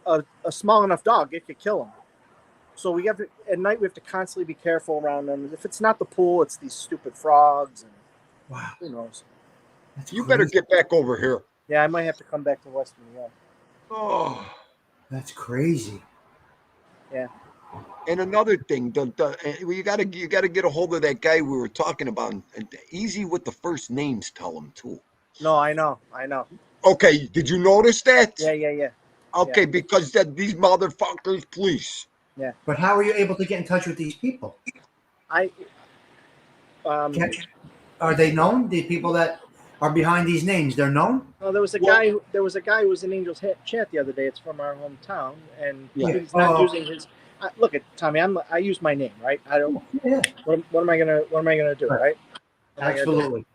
a small enough dog, it could kill them. So we have to, at night we have to constantly be careful around them. If it's not the pool, it's these stupid frogs, and wow, who knows? You better get back over here. Yeah, I might have to come back to Western New York. Oh, that's crazy. Yeah. And another thing, you gotta get a hold of that guy we were talking about. And easy with the first names, tell him too. No, I know. Okay, did you notice that? Yeah. Okay, because these motherfuckers, please. Yeah. But how are you able to get in touch with these people? Are they known? The people that are behind these names, they're known? Well, there was a guy who was in Angel's chat the other day. It's from our hometown, and he's not using his. Look at Tommy. I use my name, right? I don't. Yeah. What am I gonna do, right? Absolutely.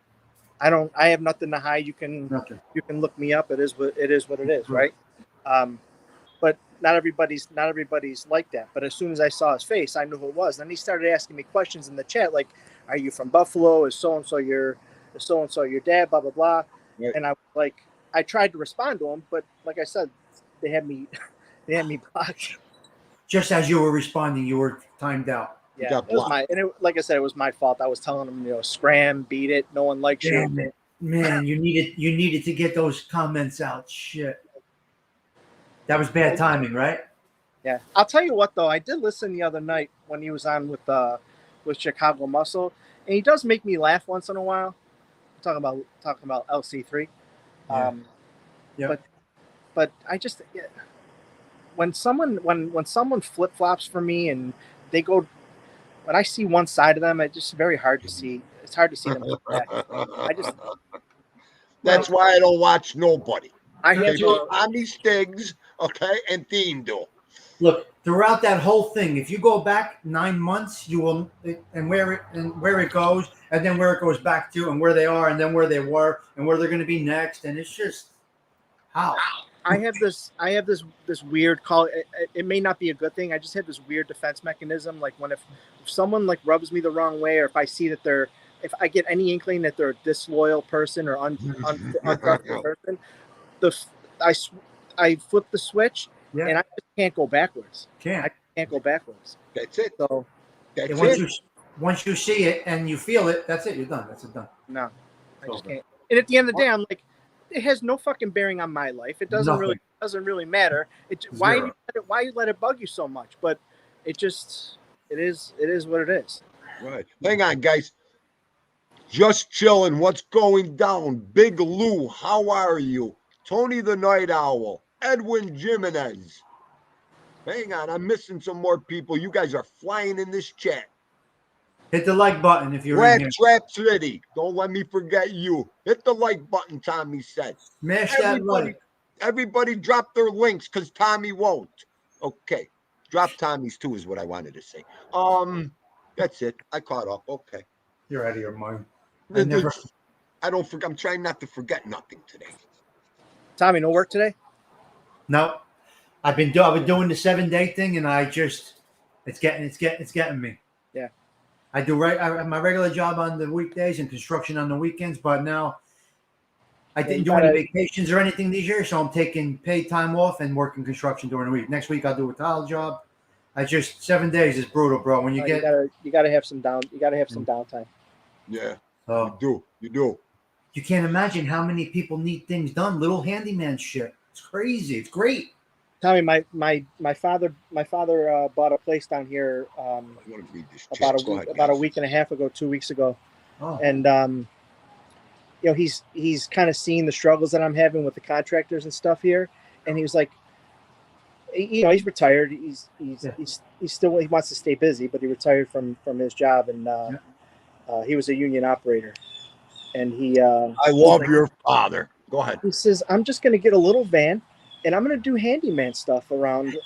I have nothing to hide. You can look me up. It is what it is, right? But not everybody's like that. But as soon as I saw his face, I knew who it was. Then he started asking me questions in the chat, like, "Are you from Buffalo? Is so and so your dad?" Blah blah blah. Right. And I tried to respond to him, but like I said, they had me blocked. Just as you were responding, you were timed out. You Yeah, got it was blocked. like I said, it was my fault. I was telling him, scram, beat it. No one likes you. Damn it. Man, you needed to get those comments out. Shit. That was bad timing, right? Yeah, I'll tell you what though, I did listen the other night when he was on with Chicago Muscle, and he does make me laugh once in a while. Talking about LC3. Yeah. Yeah. But I just when someone flip flops for me and they go, when I see one side of them, it's just very hard to see. It's hard to see them back. That's why I don't watch nobody. I have to. Tommy Stiggs, okay, and Theendle. Look, throughout that whole thing, if you go back 9 months, you will, and where it goes, and then where it goes back to, and where they are, and then where they were, and where they're going to be next, and it's just how. I have this weird call. It may not be a good thing. I just have this weird defense mechanism. Like when if someone like rubs me the wrong way, or if I see that if I get any inkling that they're a disloyal person or untrustworthy person, I flip the switch. Yeah. And I just can't go backwards. Can't. I can't go backwards. That's it. So That's once you see it and you feel it, that's it. You're done. That's it. Done. No, I just can't. And at the end of the day, I'm like, it has no fucking bearing on my life. It doesn't really matter. Why you let it bug you so much? But it is what it is. Right. Hang on, guys. Just chilling. What's going down? Big Lou, how are you? Tony the Night Owl. Edwin Jimenez. Hang on, I'm missing some more people. You guys are flying in this chat. Hit the like button if you're Black in here. Trap City. Don't let me forget you. Hit the like button, Tommy said. Smash that like. Everybody drop their links because Tommy won't. Okay. Drop Tommy's too is what I wanted to say. That's it. I caught up. Okay. You're out of your mind. I don't forget. I'm trying not to forget nothing today. Tommy, no work today? No, I've been doing the 7-day thing, and it's getting me. Yeah, I have my regular job on the weekdays and construction on the weekends, but now I didn't do any vacations or anything this year, so I'm taking paid time off and working construction during the week. Next week I'll do a tile job. 7 days is brutal, bro. When you gotta have some downtime. Yeah, you do. You can't imagine how many people need things done. Little handyman shit. It's crazy. It's great. Tommy, my father bought a place down here about a week and a half ago, 2 weeks ago, and he's kind of seeing the struggles that I'm having with the contractors and stuff here, and he was like, he's retired. He's still, he wants to stay busy, but he retired from his job, and he was a union operator, and I love your father. Go ahead. He says, I'm just going to get a little van and I'm going to do handyman stuff around.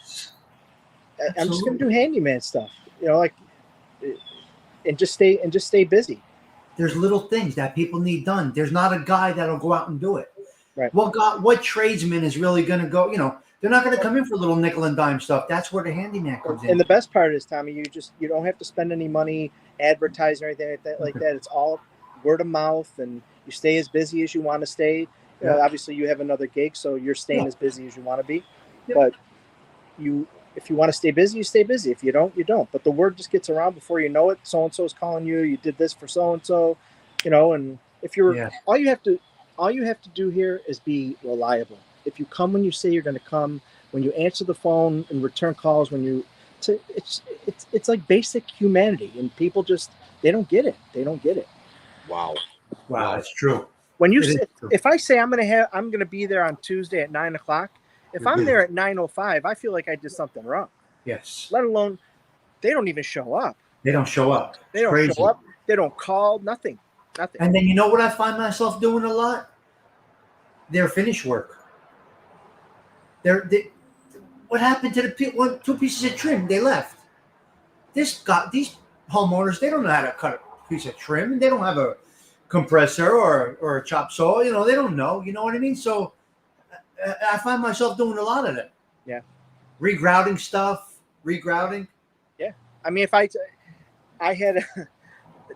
I'm just going to do handyman stuff, and just stay busy. There's little things that people need done. There's not a guy that'll go out and do it. Right. What tradesman is really going to go, they're not going to come in for little nickel and dime stuff. That's where the handyman comes in. And the best part is, Tommy, you don't have to spend any money advertising or anything like that. It's all word of mouth, and you stay as busy as you want to stay. Obviously, you have another gig, so you're staying as busy as you want to be. Yep. But if you want to stay busy, you stay busy. If you don't, you don't. But the word just gets around before you know it. So and so is calling you. You did this for so and so, And if you're all you have to do here is be reliable. If you come when you say you're going to come, when you answer the phone and return calls, it's like basic humanity, and people just they don't get it. They don't get it. Wow, that's true. When if I say I'm gonna be there on Tuesday at 9:00, if I'm there at 9:05, I feel like I did something wrong. Yes. Let alone they don't even show up. They don't show up. They don't show up. They don't call. Nothing. And then you know what I find myself doing a lot? Their finish work. What happened to the 2 pieces of trim? They left. These homeowners, they don't know how to cut a piece of trim. They don't have a compressor or a chop saw. They don't know. You know what I mean? So I find myself doing a lot of that. Yeah. Regrouting stuff, regrouting. Yeah, I mean, if I had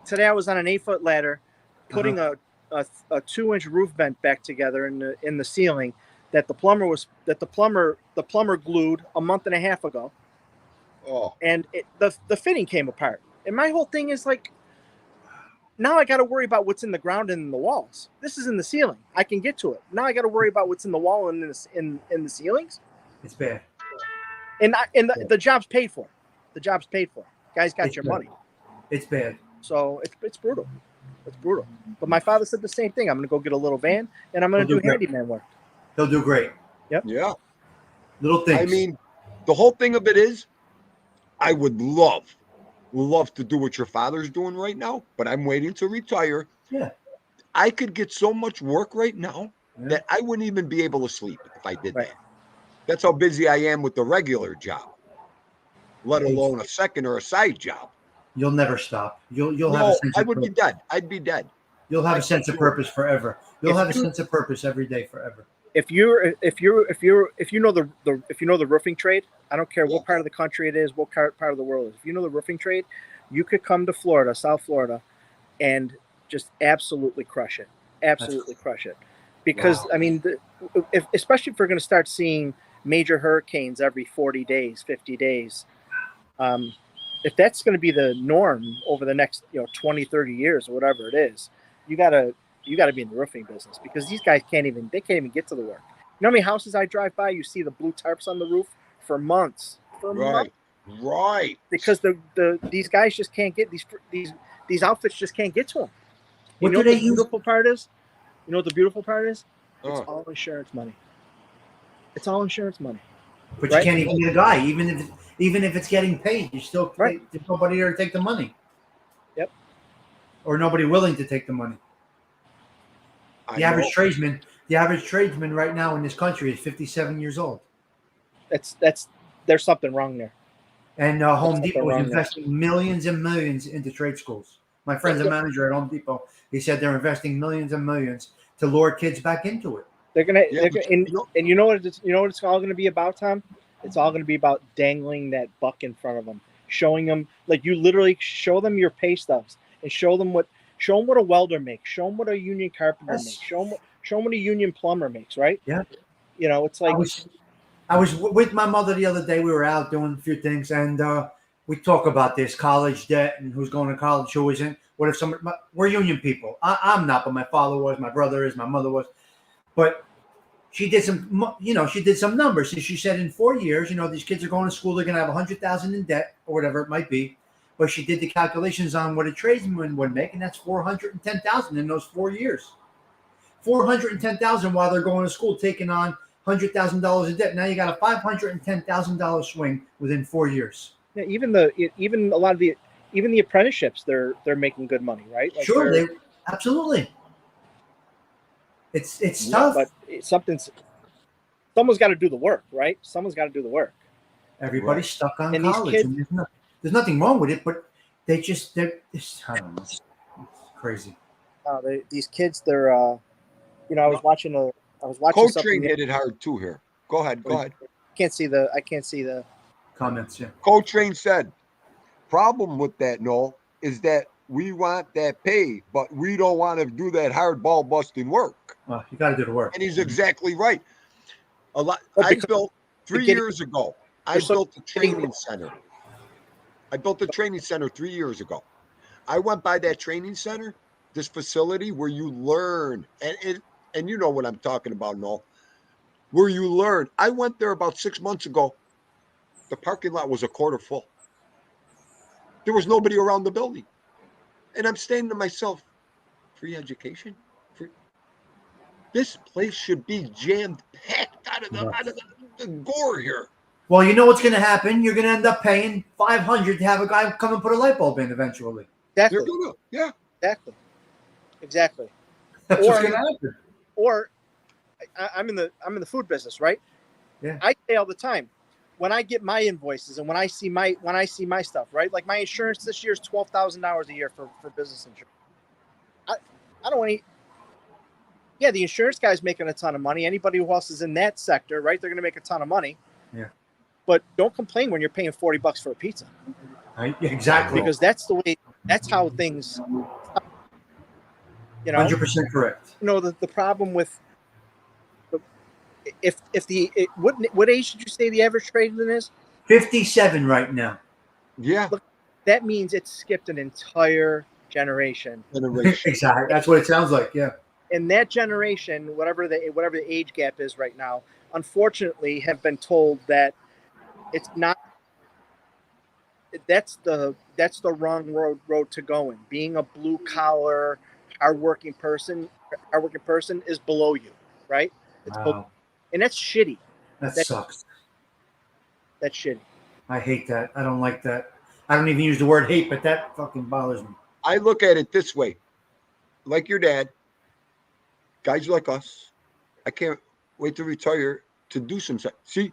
today, I was on an 8-foot ladder, putting a 2-inch roof vent back together in the ceiling that the plumber glued a month and a half ago. Oh, And the fitting came apart. And my whole thing is like, now I got to worry about what's in the ground and in the walls. This is in the ceiling. I can get to it. Now I got to worry about what's in the wall and in the ceilings. It's bad. And the job's paid for. The job's paid for. Guys got your money. It's bad. So it's brutal. It's brutal. But my father said the same thing. I'm going to go get a little van and I'm going to do handyman work. He'll do great. Yep. yeah. Little things. I mean, the whole thing of it is, I would love to do what your father's doing right now, but I'm waiting to retire. Yeah. I could get so much work right now that I wouldn't even be able to sleep if I did that. That's how busy I am with the regular job, let alone a second or a side job. You'll never stop. You'll have a sense I of would be dead. I'd be dead. You'll have a sense of purpose forever. You'll have a sense of purpose every day forever. If you know the roofing trade, I don't care what part of the country it is, what part of the world it is. If you know the roofing trade, you could come to Florida, South Florida, and just absolutely crush it. Absolutely crush it. Because I mean, especially if we're going to start seeing major hurricanes every 40 days, 50 days, if that's going to be the norm over the next 20, 30 years or whatever it is, you gotta be in the roofing business, because these guys can't even get to the work. You know how many houses I drive by, you see the blue tarps on the roof for months. Right. Because these guys just can't get these outfits just can't get to them. What do they use? Beautiful part is? You know what the beautiful part is? It's all insurance money. It's all insurance money. But you can't even get a guy, even if it's getting paid, you still there's nobody there to take the money. Yep. Or nobody willing to take the money. The average tradesman right now in this country is 57 years old. There's something wrong there. And Home Depot is investing millions and millions into trade schools. My friend's a manager at Home Depot. He said they're investing millions and millions to lure kids back into it. And you know what it's all going to be about, Tom? It's all going to be about dangling that buck in front of them, showing them, like, you literally show them your pay stubs and show them what a welder makes, show them what a union carpenter makes, show them what a union plumber makes, right? Yeah. It's like I was with my mother the other day. We were out doing a few things, and we talk about this college debt and who's going to college, who isn't. What if we're union people? I'm not, but my father was, my brother is, my mother was. But she did some numbers. And she said in 4 years, these kids are going to school, they're going to have $100,000 in debt or whatever it might be. But she did the calculations on what a tradesman would make, and that's $410,000 in those 4 years. $410,000 while they're going to school, taking on $100,000 in debt. Now you got a $510,000 swing within 4 years. Yeah, even a lot of the apprenticeships, they're making good money, right? Like sure, absolutely. It's tough, but someone's got to do the work, right? Someone's got to do the work. Everybody's stuck on college. And there's nothing wrong with it, but they're I don't know. It's crazy. These kids, they're I was watching Coach Train hit it hard too here. Go ahead. I can't see the comments. Yeah. Coach Train said, problem with that, Noel, is that we want that pay, but we don't want to do that hard ball busting work. Well, you got to do the work. And he's exactly right. I built 3 years ago. I built a training center. I built a training center 3 years ago. I went by that training center, this facility where you learn, and you know what I'm talking about, Noel, where you learn. I went there about 6 months ago. The parking lot was a quarter full. There was nobody around the building. And I'm saying to myself, free education? This place should be jammed packed out of the gore here. Well, you know what's going to happen? You're going to end up paying $500 to have a guy come and put a light bulb in eventually. Exactly. Yeah. Exactly. That's what's going to happen. Or I'm in the food business, right? Yeah. I say all the time, when I get my invoices and when I see my stuff, right? Like my insurance this year is $12,000 a year for business insurance. I don't want to. Yeah, the insurance guy's making a ton of money. Anybody who else is in that sector, right? They're going to make a ton of money. Yeah. but don't complain when you're paying $40 for a pizza. Exactly. Because that's how things, 100% correct. The problem with what age did you say the average tradesman is? 57 right now. Yeah. Look, that means it's skipped an entire generation. Exactly. That's what it sounds like. Yeah. And that generation, whatever the age gap is right now, unfortunately, have been told that it's not. That's the wrong road to go in. Being a blue collar, hardworking person is below you, right? It's below, and that's shitty. That sucks. That's shitty. I hate that. I don't like that. I don't even use the word hate, but that fucking bothers me. I look at it this way, like your dad, guys like us. I can't wait to retire to do some stuff. See,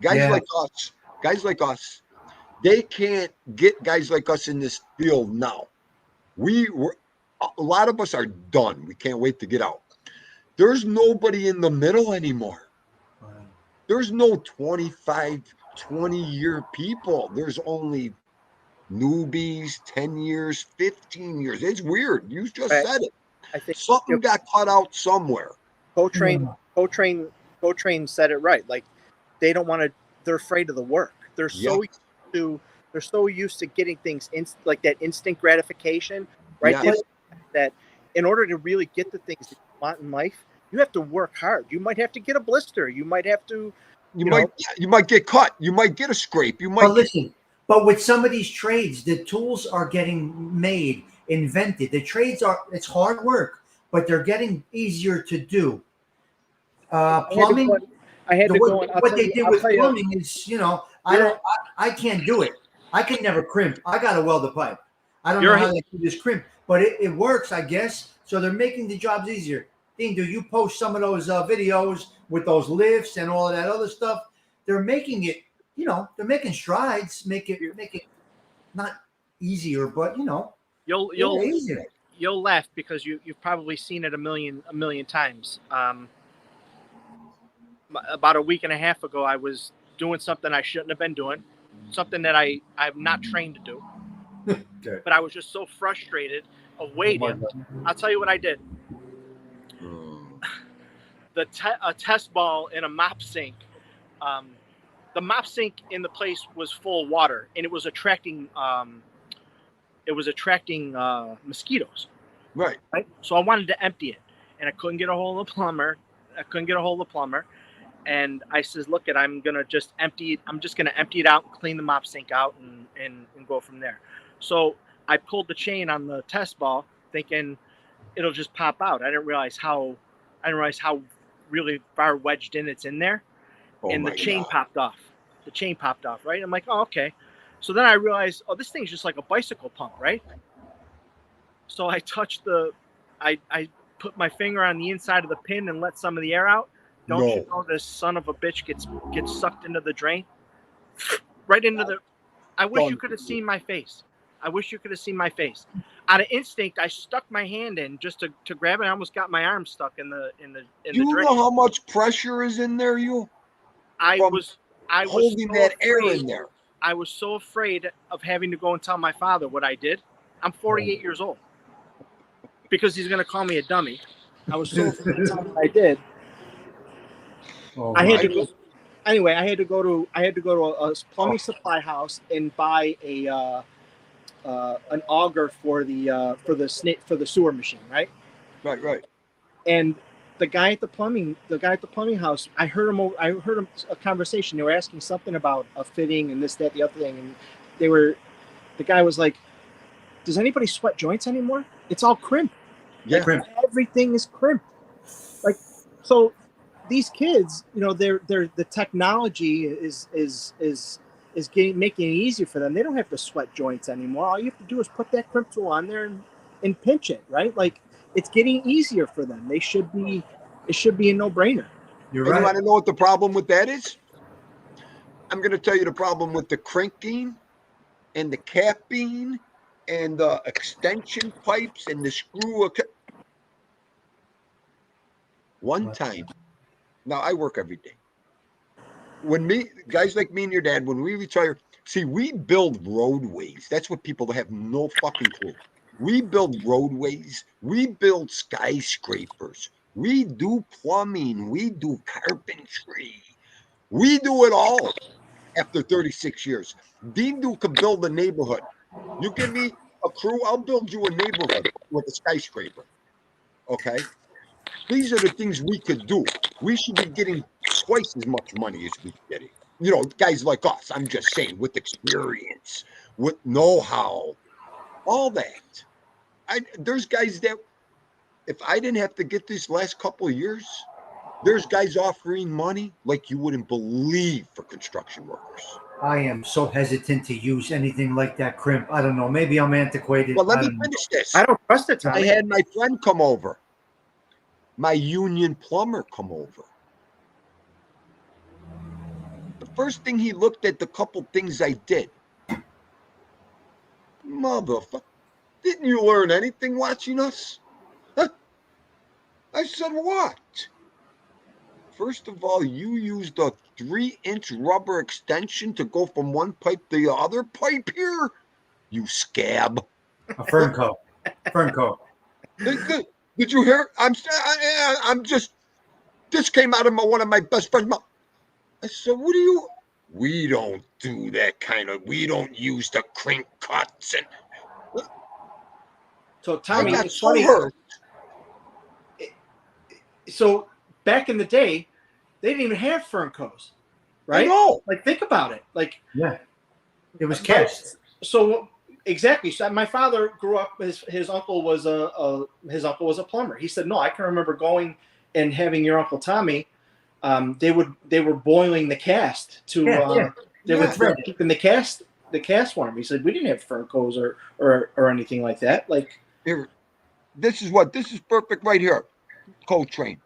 guys like us, they can't get guys like us in this field now. A lot of us are done. We can't wait to get out. There's nobody in the middle anymore. There's no 25, 20-year people. There's only newbies, 10 years, 15 years. It's weird. You just said it. I think something got cut out somewhere. Coltrane said it right. Like, they don't want to. They're afraid of the work. They're so used to getting things like that instant gratification, right? Yeah. That in order to really get the things that you want in life, you have to work hard. You might have to get a blister. You might have to. You might get cut. You might get a scrape. You might. But listen. But with some of these trades, the tools are getting made, invented. The trades it's hard work, but they're getting easier to do. Plumbing. What they did with plumbing is, I can't do it. I can never crimp. I got to weld a pipe. I don't know how they do this crimp, but it works, I guess. So they're making the jobs easier. Dean, do you post some of those videos with those lifts and all of that other stuff? They're making it. They're making strides, make it not easier, but you'll laugh because you've probably seen it a million times. About a week and a half ago, I was doing something I shouldn't have been doing, something that I'm not trained to do. Okay. But I was just so frustrated of waiting. I'll tell you what I did. A test ball in a mop sink. The mop sink in the place was full of water, and it was attracting mosquitoes. Right. So I wanted to empty it, and I couldn't get a hold of the plumber. And I says, "Look, I'm gonna just empty it. I'm just gonna empty it out and clean the mop sink out and go from there." So I pulled the chain on the test ball, thinking it'll just pop out. I didn't realize how really far wedged in it's in there. And the chain popped off. The chain popped off, right? I'm like, oh, okay. So then I realized, this thing's just like a bicycle pump, right? So I touched I put my finger on the inside of the pin and let some of the air out. Don't you know this son of a bitch gets sucked into the drain? Right into the. I wish you could have seen my face. Out of instinct, I stuck my hand in just to grab it. I almost got my arm stuck in the drain. You know how much pressure is in there, I was holding that air in there. I was so afraid of having to go and tell my father what I did. I'm 48 years old because he's going to call me a dummy. I was so afraid to tell him what I did. I had to go to a plumbing supply house and buy an auger for the sewer machine, right? Right. And the guy at the plumbing house, I heard him a conversation. They were asking something about a fitting and this, that, the other thing, and the guy was like, "Does anybody sweat joints anymore? It's all crimp. Yeah, crimp. Everything is crimped." Like, so these kids, the technology is making it easier for them. They don't have to sweat joints anymore. All you have to do is put that crimp tool on there and pinch it, right? Like, it's getting easier for them. It should be a no-brainer. You're right. You want to know what the problem with that is? I'm going to tell you the problem with the cranking and the capping and the extension pipes and the screw. One time. Now, I work every day. when guys like me and your dad, when we retire, see, we build roadways. That's what people have no fucking clue. We build roadways. We build skyscrapers. We do plumbing. We do carpentry. We do it all after 36 years. Dean Du could build a neighborhood. You give me a crew, I'll build you a neighborhood with a skyscraper. Okay? These are the things we could do. We should be getting twice as much money as we're getting. You know, guys like us, I'm just saying, with experience, with know-how, all that. There's guys that, if I didn't have to get this last couple of years, there's guys offering money like you wouldn't believe for construction workers. I am so hesitant to use anything like that crimp. I don't know. Maybe I'm antiquated. Well, let I me don't know. finish this. I don't trust it, I Tommy. had my friend come over, my union plumber come over. The first thing he looked at, the couple things I did. Motherfucker, didn't you learn anything watching us? Huh? I said, what? First of all, you used a 3-inch rubber extension to go from one pipe to the other pipe here? You scab. A fern coat. Fern coat. Did you hear? I'm just, this came out of one of my best friends' mouth. I said, what do you? We don't do that kind of, we don't use the crank cuts. And So I Tommy, got it's so funny. hurt. So back in the day, they didn't even have fern coats, right? I know. Like, think about it. Like, Yeah. It was cast. so exactly. So my father grew up. His uncle was a plumber. He said, no, I can remember going and having your Uncle Tommy. They were boiling the cast to they were keeping the cast warm. He said we didn't have fern coats or anything like that. Like, Here, this is perfect right here. Coltrane.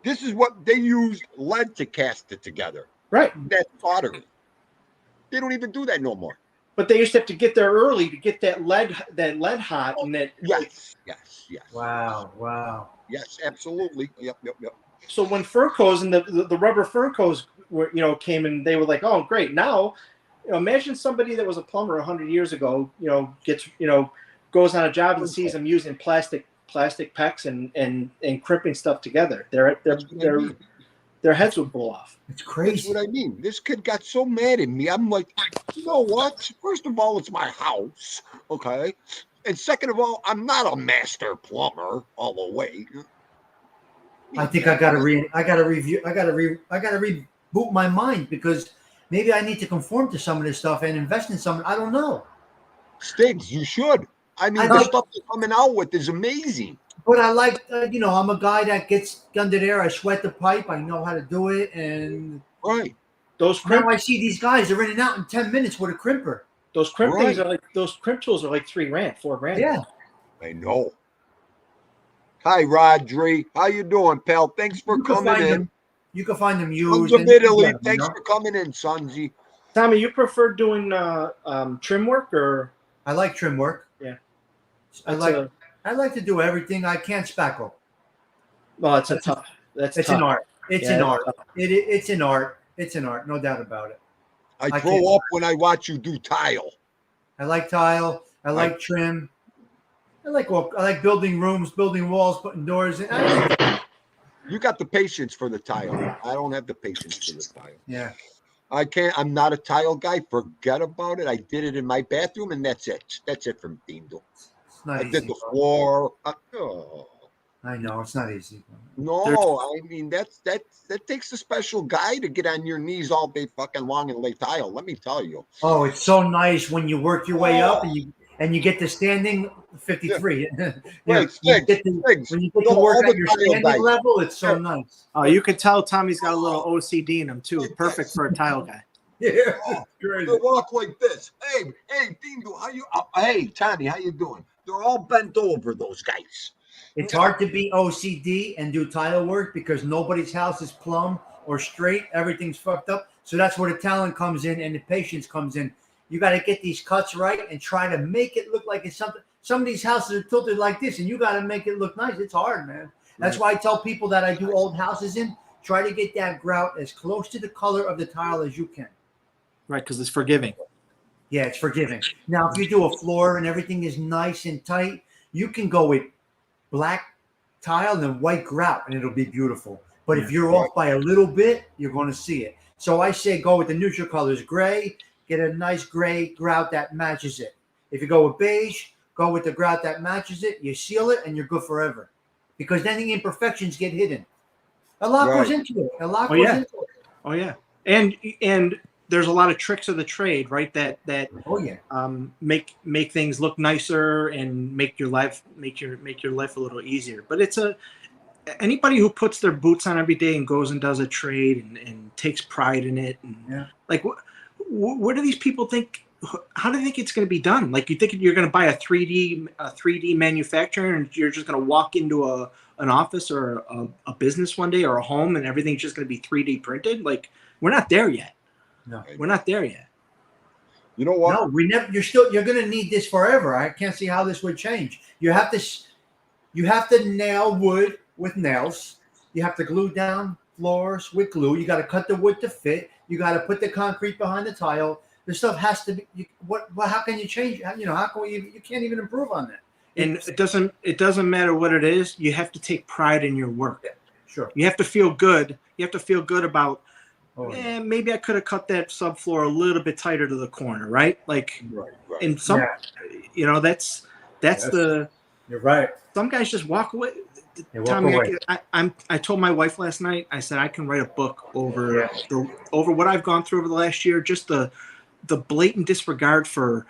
This is what they used lead to cast it together. right. That's pottery. They don't even do that no more. But they used to have to get there early to get that lead hot and that. Yes. Wow. Yes, absolutely. Yep. So when fur coats and the rubber fur coats were, came in, they were like, oh, great. Now, imagine somebody that was a plumber 100 years ago, gets, goes on a job and sees them using plastic pecs and crimping stuff together. Their heads would blow off. It's That's crazy. what I mean. This kid got so mad at me. I'm like, you know what? First of all, it's my house, okay? And second of all, I'm not a master plumber all the way. I think I gotta reboot my mind because maybe I need to conform to some of this stuff and invest in some. I don't know. Stiggs, you should. I mean, the stuff they're coming out with is amazing. But I like, I'm a guy that gets under there. I sweat the pipe. I know how to do it. And Right. Those now I see these guys. They're in and out in 10 minutes with a crimper. Those crimp things are like, those crimp tools are like $3,000, $4,000. Yeah. I know. Hi, Rodri. How you doing, pal? Thanks for coming in. You can find them Sons used. of Italy. Thanks for coming in, Sonzy. Tommy, you prefer doing trim work or? I like trim work. Yeah. I like to do everything. I can't spackle. Well, it's tough. It's an art. It's an art. It's an art. It's an art. No doubt about it. I throw up when I watch you do tile. I like tile. I like trim. I like building rooms, building walls, putting doors in. You got the patience for the tile. I don't have the patience for the tile. Yeah. I can't. I'm not a tile guy. Forget about it. I did it in my bathroom, and that's it. That's it from Dean. I did the floor. I know it's not easy. No, I mean that takes a special guy to get on your knees all day fucking long and lay tile. Let me tell you. Oh, it's so nice when you work your way up and you get to standing 53. When you get to work at your standing level, it's so nice. Oh, you can tell Tommy's got a little OCD in him too. Perfect for a tile guy. Yeah, they walk like this. Hey, Dingo, how you? Hey, Tommy, how you doing? They're all bent over, those guys. It's hard to be OCD and do tile work because nobody's house is plumb or straight. Everything's fucked up. So that's where the talent comes in and the patience comes in. You got to get these cuts right and try to make it look like it's something. Some of these houses are tilted like this, and you got to make it look nice. It's hard, man. That's why I tell people that I do old houses in. try to get that grout as close to the color of the tile as you can. Right, because it's forgiving. Yeah, it's forgiving. Now, if you do a floor and everything is nice and tight, you can go with black tile and then white grout, and it'll be beautiful. But if you're off by a little bit, you're going to see it. So I say go with the neutral colors. Gray, get a nice gray grout that matches it. If you go with beige, go with the grout that matches it. You seal it, and you're good forever. Because then the imperfections get hidden. A lot goes into it. A lot goes into it. Oh yeah, and there's a lot of tricks of the trade, right? That make things look nicer and make your life a little easier. But it's anybody who puts their boots on every day and goes and does a trade and takes pride in it. And like, what do these people think? How do they think it's going to be done? Like, you think you're going to buy a 3D manufacturer and you're just going to walk into an office or a business one day or a home and everything's just going to be 3D printed? Like, we're not there yet. No, we're not there yet. You know what? No, we never. You're going to need this forever. I can't see how this would change. You have to nail wood with nails. You have to glue down floors with glue. You got to cut the wood to fit. You got to put the concrete behind the tile. The stuff has to be. How can you change? You know, how can you can't even improve on that. And it doesn't matter what it is. You have to take pride in your work. Sure. You have to feel good. You have to feel good about. Maybe I could have cut that subfloor a little bit tighter to the corner, right? Like, and some, you know, that's the. You're right. Some guys just walk away. Tommy, I told my wife last night. I said I can write a book over over what I've gone through over the last year. Just the blatant disregard for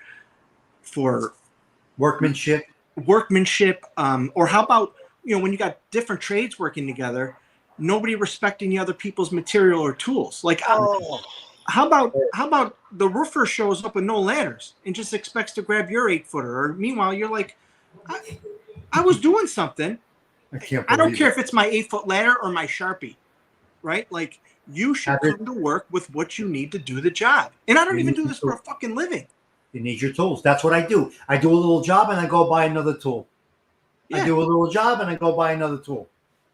workmanship. Or how about, you know, when you got different trades working together, nobody respecting the other people's material or tools. Like, how about the roofer shows up with no ladders and just expects to grab your 8-footer? Or meanwhile, you're like, I was doing something. I don't care if it's my 8-foot ladder or my Sharpie, right? Like, you should come to work with what you need to do the job. And I don't even do this for a fucking living. You need your tools. That's what I do. I do a little job and I go buy another tool. I do a little job and I go buy another tool.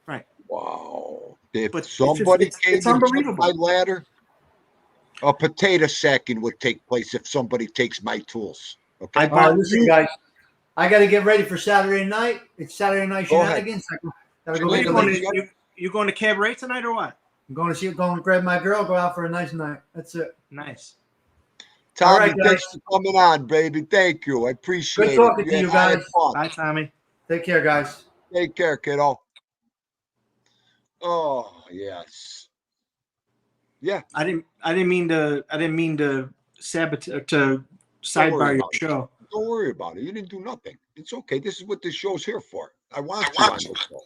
Right. Wow. If somebody came it's unbelievable. my ladder, a potato sacking would take place if somebody takes my tools. Okay. Listen, guys, I got to get ready for Saturday night. It's Saturday night shenanigans. You going to cabaret tonight or what? I'm going to go and grab my girl, go out for a nice night. That's it. Nice. Tommy, thanks for coming on, baby. Thank you. I appreciate it. Good talking to you guys. Bye, Tommy. Take care, guys. Take care, kiddo. Oh, yes. Yeah. I didn't mean to sabotage to sidebar your show. Don't worry about it. You didn't do nothing. It's okay. This is what this show's here for. I want you on the show.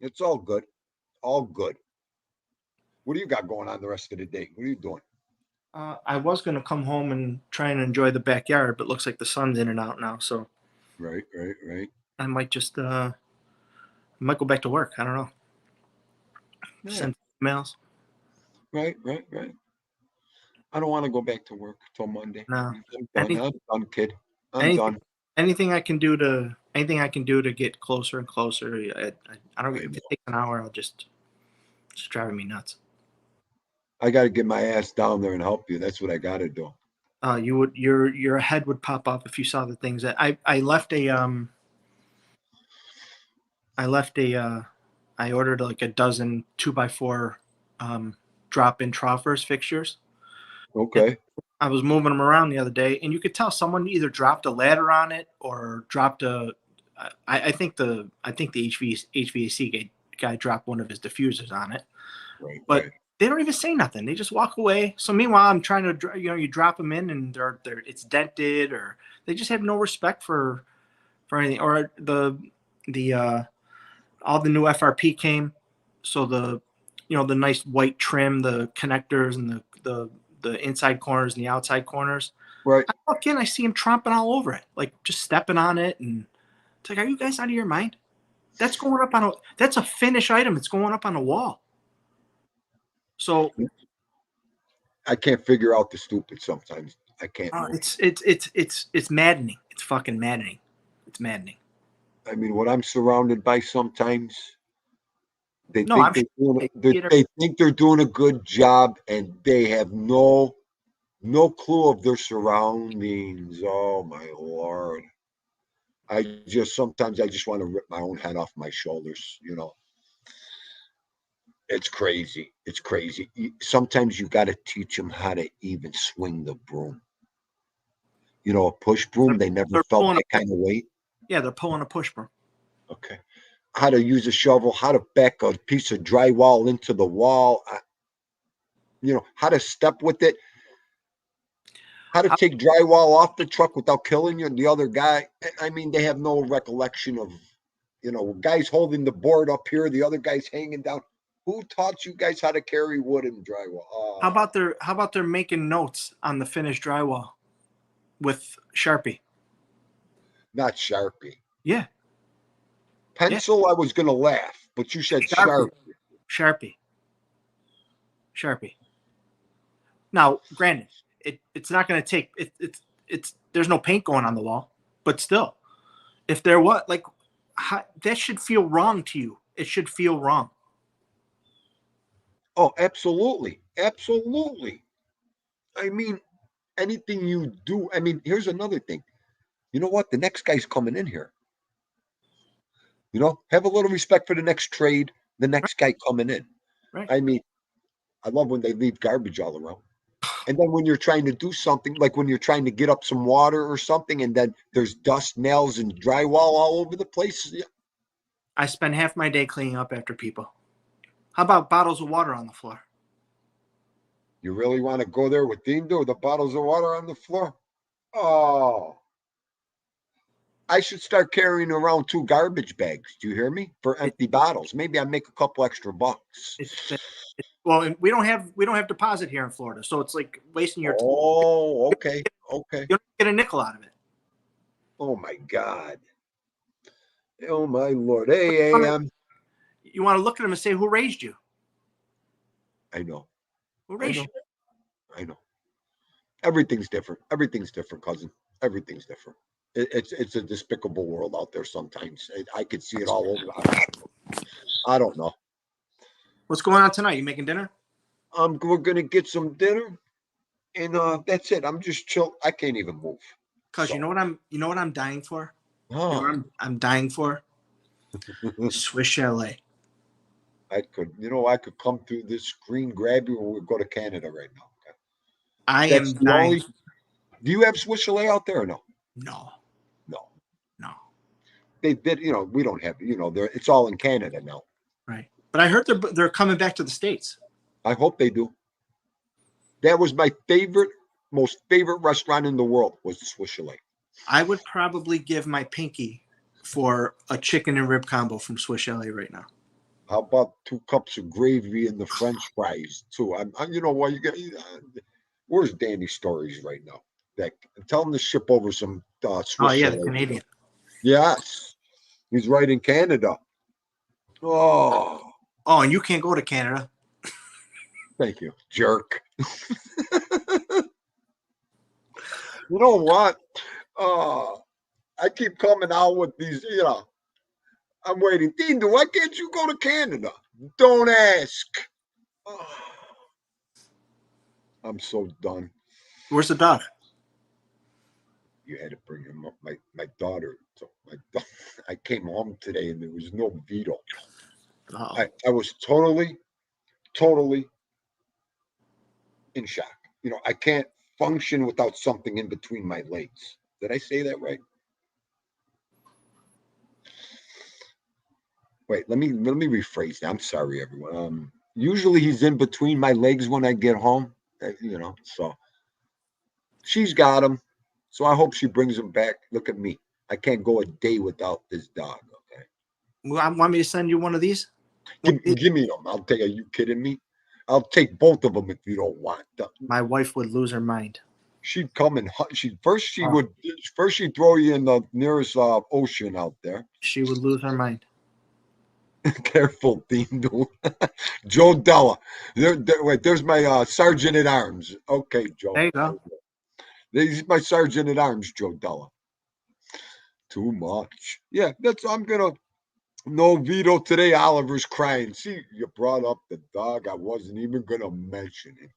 It's all good. All good. What do you got going on the rest of the day? What are you doing? I was going to come home and try and enjoy the backyard, but looks like the sun's in and out now. So right. I might just might go back to work. I don't know. Yeah. Send emails. Right. I don't want to go back to work till Monday. No. I'm done, kid. I'm done. Anything I can do to get closer and closer. I don't. If it takes an hour, it's driving me nuts. I got to get my ass down there and help you. That's what I got to do. Your head would pop up if you saw the things that I left I ordered like a dozen 2x4 drop-in trougers fixtures. Okay. And I was moving them around the other day, and you could tell someone either dropped a ladder on it or dropped I think the HVAC guy dropped one of his diffusers on it. Right. But they don't even say nothing. They just walk away. So meanwhile, I'm trying to, you drop them in and it's dented, or they just have no respect for anything. Or the all the new FRP came, so the nice white trim, the connectors and the inside corners and the outside corners. Right. I walk in, I see him tromping all over it, like just stepping on it, and it's like, are you guys out of your mind? That's going up that's a finish item. It's going up on a wall. So I can't figure out the stupid sometimes. I can't. It's maddening. It's fucking maddening. It's maddening. I mean, what I'm surrounded by sometimes, They No, think I'm sure they think they're doing a good job, and they have no clue of their surroundings. Oh my Lord. Sometimes I just want to rip my own head off my shoulders, you know. It's crazy. It's crazy. Sometimes you got to teach them how to even swing the broom. You know, a push broom, they never they're felt pulling that kind of weight. yeah, they're pulling a push broom. Okay. How to use a shovel, how to back a piece of drywall into the wall, you know, how to step with it, how to take drywall off the truck without killing you and the other guy. I mean, they have no recollection of, you know, guys holding the board up here, the other guy's hanging down. Who taught you guys how to carry wood and drywall? How about they're making notes on the finished drywall with Sharpie? Not Sharpie. Yeah. Pencil, yeah. I was going to laugh, but you said Sharpie. Sharpie. Now, granted, it's not going to take it's there's no paint going on the wall, but still, if there was that should feel wrong to you. It should feel wrong. Oh, absolutely, absolutely. I mean, anything you do. I mean, here's another thing. You know what? The next guy's coming in here. You know, have a little respect for the next trade, the next guy coming in. Right. I mean, I love when they leave garbage all around. And then when you're trying to do something, like when you're trying to get up some water or something, and then there's dust, nails, and drywall all over the place. Yeah. I spend half my day cleaning up after people. How about bottles of water on the floor? You really want to go there with Dindo with the bottles of water on the floor? Oh. I should start carrying around 2 garbage bags. Do you hear me? For empty bottles. Maybe I make a couple extra bucks. Well, we don't have deposit here in Florida, so it's like wasting your time. Oh, okay. Okay. You don't get a nickel out of it. Oh my God. Oh my Lord. Hey, you want to look at them and say, who raised you? I know. Who raised you? I know. Everything's different. Everything's different, cousin. Everything's different. It's a despicable world out there sometimes. I could see it all over. I don't know. What's going on tonight? You making dinner? We're gonna get some dinner, and that's it. I'm just chill. I can't even move. Cause you know what I'm dying for? Huh. You know what I'm dying for? Swiss Chalet. I could come through this screen, grab you, and we'll go to Canada right now. Okay? I am dying. Do you have Swiss Chalet out there or no? No. They did, you know, we don't have, you know, it's all in Canada now. Right. But I heard they're coming back to the States. I hope they do. That was my most favorite restaurant in the world was the Swiss Chalet. I would probably give my pinky for a chicken and rib combo from Swiss Chalet right now. How about 2 cups of gravy and the French fries too? I'm you know what, you got. Where's Danny's stories right now? Tell him to ship over some Swiss Chalet. The Canadian. Yes, he's right in Canada. Oh, and you can't go to Canada. Thank you, jerk. You know what? I keep coming out with these, you know. I'm waiting. Dindo, why can't you go to Canada? Don't ask. Oh, I'm so done. Where's the dog? You had to bring him up. My daughter. I came home today and there was no Vito. I was totally in shock. You know, I can't function without something in between my legs. Did I say that right? Wait, let me rephrase that. I'm sorry, everyone. Usually he's in between my legs when I get home. You know, so she's got him. So I hope she brings him back. Look at me. I can't go a day without this dog. Okay. Want me to send you one of these? Give me them. I'll take. Are you kidding me? I'll take both of them if you don't want them. My wife would lose her mind. She'd come and she'd throw you in the nearest ocean out there. She would lose her mind. Careful, Dindo. Joe Della. There's my sergeant at arms. Okay, Joe. There you go. He's my sergeant at arms, Joe Della. Too much. Yeah, I'm gonna No Vito today. Oliver's crying. See, you brought up the dog. I wasn't even going to mention it.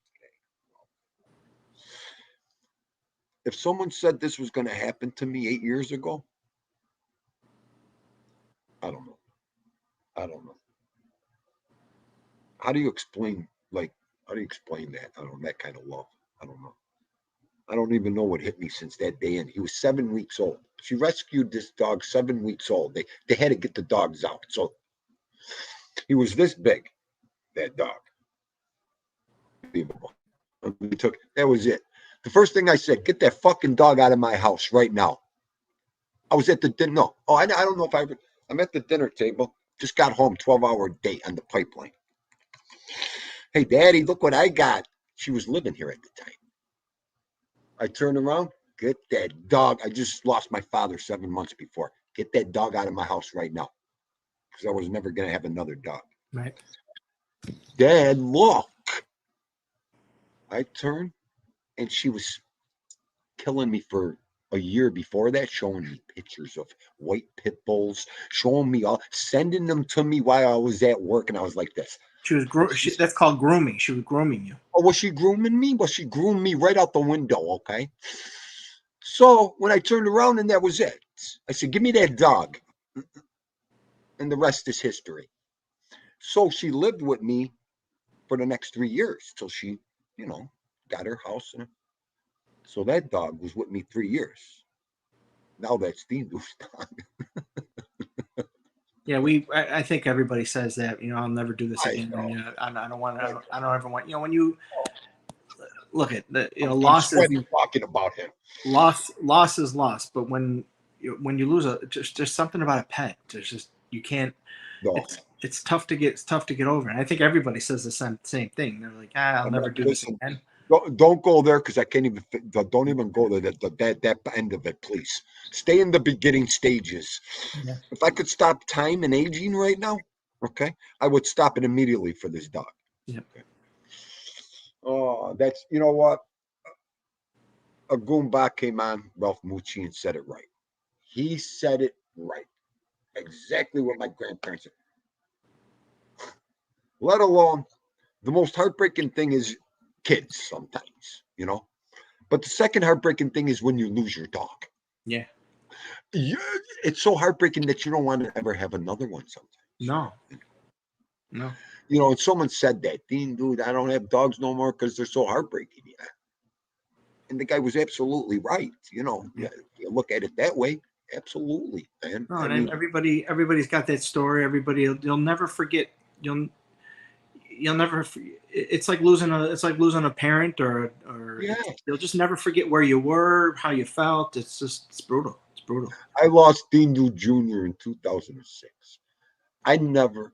If someone said this was going to happen to me 8 years ago, I don't know. I don't know. How do you explain, like, how do you explain that? I don't know, that kind of love. I don't know. I don't even know what hit me since that day. And he was 7 weeks old. She rescued this dog 7 weeks old. They had to get the dogs out. So he was this big, that dog. Unbelievable. We took, that was it. The first thing I said, get that fucking dog out of my house right now. I was at the dinner. No. Oh, I don't know if I'm at the dinner table. Just got home, 12-hour date on the pipeline. Hey, Daddy, look what I got. She was living here at the time. I turned around, get that dog. I just lost my father 7 months before. Get that dog out of my house right now. Because I was never going to have another dog. Right. Dad, look. I turned, and she was killing me for a year before that, showing me pictures of white pit bulls, showing me all, sending them to me while I was at work, and I was like this. She was that's called grooming. She was grooming you. Oh, was she grooming me? Well, she groomed me right out the window, okay? So when I turned around, and that was it. I said, give me that dog. And the rest is history. So she lived with me for the next 3 years till she, got her house. So that dog was with me 3 years. Now that's Steve-Doo's dog. Yeah, I think everybody says that. I'll never do this again. I don't want to. I don't ever want. When you look at the, loss is talking about him. Loss is loss. But when you lose just something about a pet, there's just you can't. No. It's tough to get. It's tough to get over. And I think everybody says the same thing. They're like, I'll never do this again. Don't go there because I can't even. Don't even go to that end of it, please. Stay in the beginning stages. Yeah. If I could stop time and aging right now, okay, I would stop it immediately for this dog. Yeah. Okay. Oh, that's what. A Goomba came on, Ralph Mucci, and said it right. He said it right. Exactly what my grandparents said. Let alone the most heartbreaking thing is kids sometimes, But the second heartbreaking thing is when you lose your dog. Yeah. It's so heartbreaking that you don't want to ever have another one sometimes. No. And someone said that, Dean, dude, I don't have dogs no more because they're so heartbreaking. Yeah. And the guy was absolutely right. If you look at it that way, absolutely, man. No, everybody's got that story. You'll never forget. You'll never. It's like losing a parent, or yeah. You'll just never forget where you were, how you felt. It's brutal. It's brutal. I lost Dean Dude Jr. in 2006. I never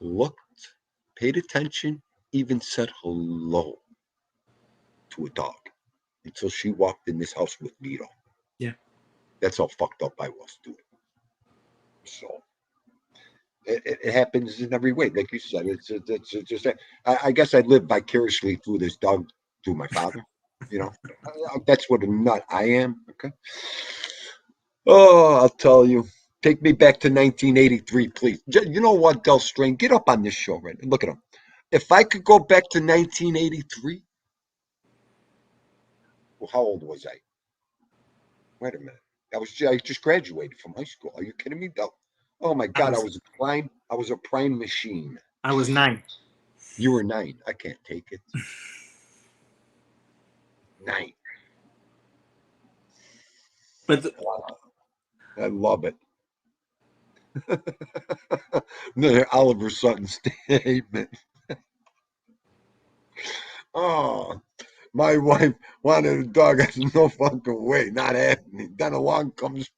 looked, paid attention, even said hello to a dog until she walked in this house with Vito. Yeah. That's how fucked up I was, dude. So it happens in every way. Like you said, it's just I guess I live vicariously through this dog, through my father. That's what a nut I am. Okay. Oh, I'll tell you. Take me back to 1983, please. You know what, Del Strain? Get up on this show, right? Look at him. If I could go back to 1983, well, how old was I? Wait a minute. I just graduated from high school. Are you kidding me, Del? Oh my God, I was a prime machine. I was 9. You were 9. I can't take it. 9. But I love it. Oliver Sutton statement. Oh, my wife wanted a dog. I said, no fucking way, not happening. Then along comes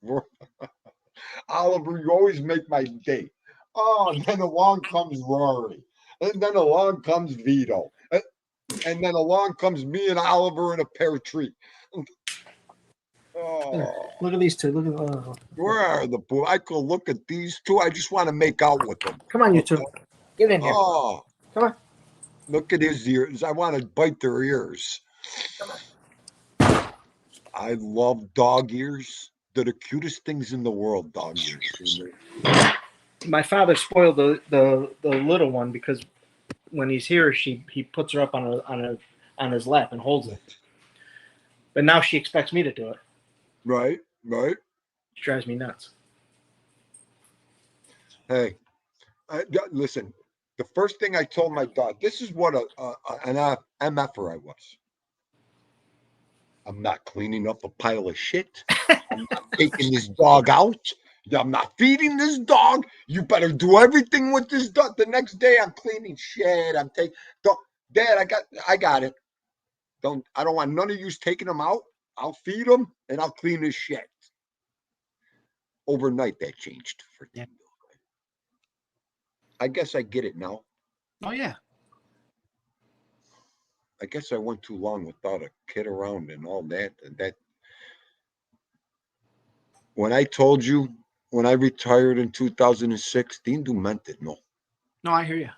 Oliver. You always make my day. Oh, and then along comes Rory, and then along comes Vito, and then along comes me and Oliver in a pear tree. Oh, look at these two. Look at where are the boys? I could look at these two. I just want to make out with them. Come on, you two. Get in here. Oh, come on. Look at his ears. I want to bite their ears. Come on. I love dog ears. They're the cutest things in the world, dog. My father spoiled the little one because when he's here, he puts her up on his lap and holds it. But now she expects me to do it. Right. It drives me nuts. Hey, listen. The first thing I told my dog, this is what an MFer I was. I'm not cleaning up a pile of shit. I'm not taking this dog out. I'm not feeding this dog. You better do everything with this dog. The next day I'm cleaning shit. I'm taking Dad, I got it. I don't want none of you taking them out. I'll feed them and I'll clean this shit. Overnight that changed for them. I guess I get it now. Oh yeah. I guess I went too long without a kid around and all that. When I told you, when I retired in 2006, Dean Du meant it. No. No, I hear you.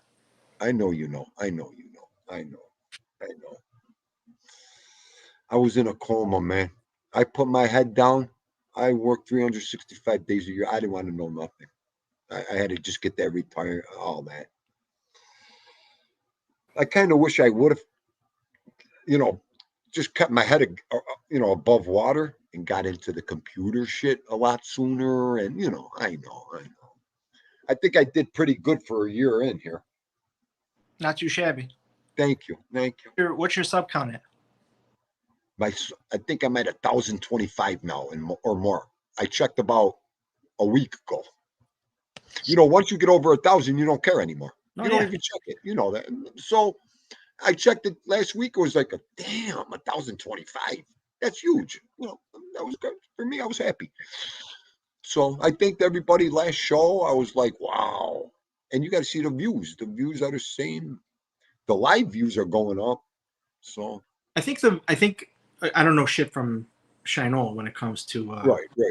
I know you know. I know you know. I know. I was in a coma, man. I put my head down. I worked 365 days a year. I didn't want to know nothing. I had to just get that retired, all that. I kind of wish I would have, just kept my head, above water and got into the computer shit a lot sooner. And, I know. I think I did pretty good for a year in here. Not too shabby. Thank you. What's your sub count at? I think I'm at 1,025 now or more. I checked about a week ago. Once you get over 1,000, you don't care anymore. You don't even check it. You know that. So I checked it last week. It was like, damn, 1,025. That's huge. That was good for me. I was happy. So I think everybody last show, I was like, wow. And you got to see the views. The views are the same. The live views are going up. So I think I don't know shit from Shinola when it comes to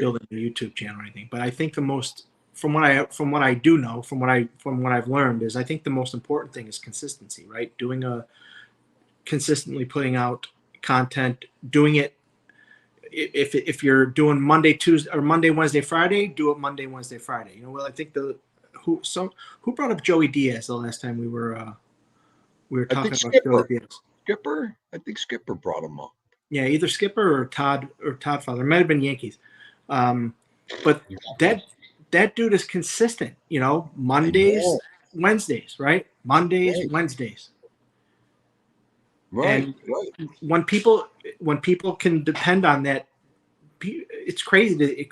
building a YouTube channel or anything, but I think the most from what I do know, from what I've learned is I think the most important thing is consistency, right? Consistently putting out content, doing it. If you're doing Monday, Tuesday, or Monday, Wednesday, Friday, do it Monday, Wednesday, Friday. I think who brought up Joey Diaz the last time we were talking about Joey Diaz? Skipper, I think Skipper brought him up. Yeah, either Skipper or Todd Father. It might have been Yankees. But that dude is consistent, Mondays, Wednesdays, right? Mondays, Wednesdays. Right. And when people can depend on that, it's crazy.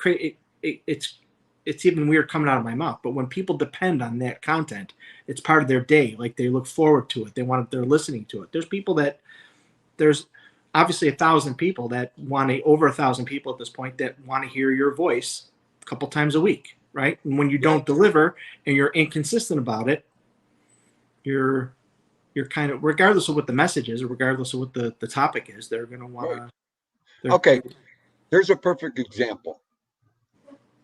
It's even weird coming out of my mouth. But when people depend on that content, it's part of their day. Like they look forward to it. They're listening to it. There's obviously 1,000 people that over 1,000 people at this point that want to hear your voice a couple times a week, right? And when you don't deliver and you're inconsistent about it, you're kind of, regardless of what the message is or regardless of what the topic is, they're going to want to. Okay, here's a perfect example.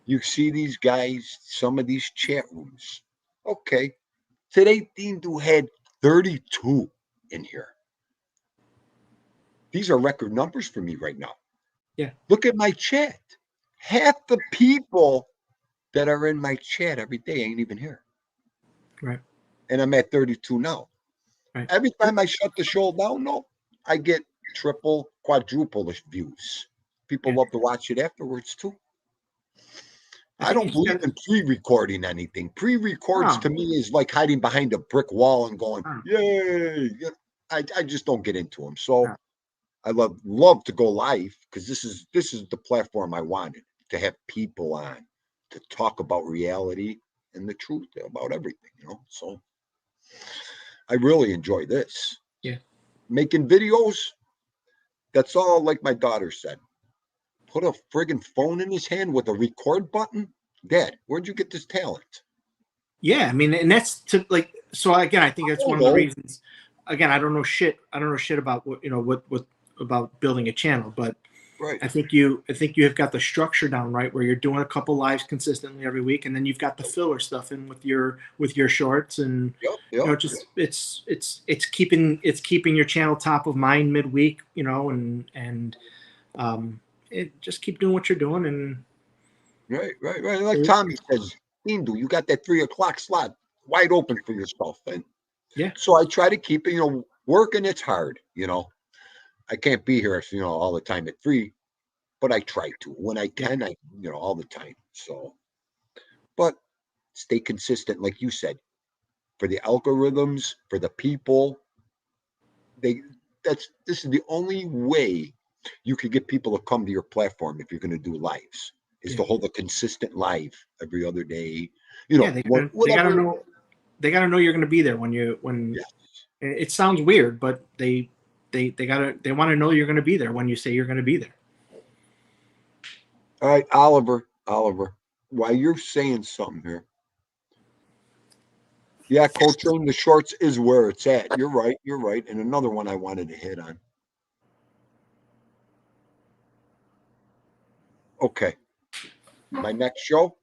You see these guys, some of these chat rooms. Okay, today Dean Du had 32 in here. These are record numbers for me right now. Yeah. Look at my chat. Half the people that are in my chat every day ain't even here. Right. And I'm at 32 now. Right. Every time I shut the show down, I get triple, quadruple views. People love to watch it afterwards too. I don't believe in pre-recording anything. Pre-records to me is like hiding behind a brick wall and going, yay. I just don't get into them. So I love to go live because this is the platform I wanted, to have people on to talk about reality and the truth about everything, So I really enjoy this. Yeah. Making videos, that's all, like my daughter said. Put a friggin' phone in his hand with a record button. Dad, where'd you get this talent? Yeah, I mean, and that's so again, I think that's one of the reasons. Again, I don't know shit about what about building a channel, but I think you have got the structure down right, where you're doing a couple lives consistently every week, and then you've got the filler stuff in with your shorts, and it's keeping your channel top of mind midweek, and just keep doing what you're doing, and Right. Like Tommy says, Hindu, you got that 3 o'clock slot wide open for yourself. And Yeah. so I try to keep it, working. It's hard. I can't be here, all the time at 3, but I try to. When I can, all the time. So, but stay consistent, like you said, for the algorithms, for the people. They this is the only way you could get people to come to your platform if you're going to do lives is Yeah. to hold a consistent live every other day. Yeah, they gotta Whatever. know. They gotta know you're gonna be there when Yeah. It sounds weird, but they want to know you're gonna be there when you say you're gonna be there. All right, Oliver. While you're saying something here, yeah, Coltrane, the shorts is where it's at. You're right. And another one I wanted to hit on. Okay, my next show.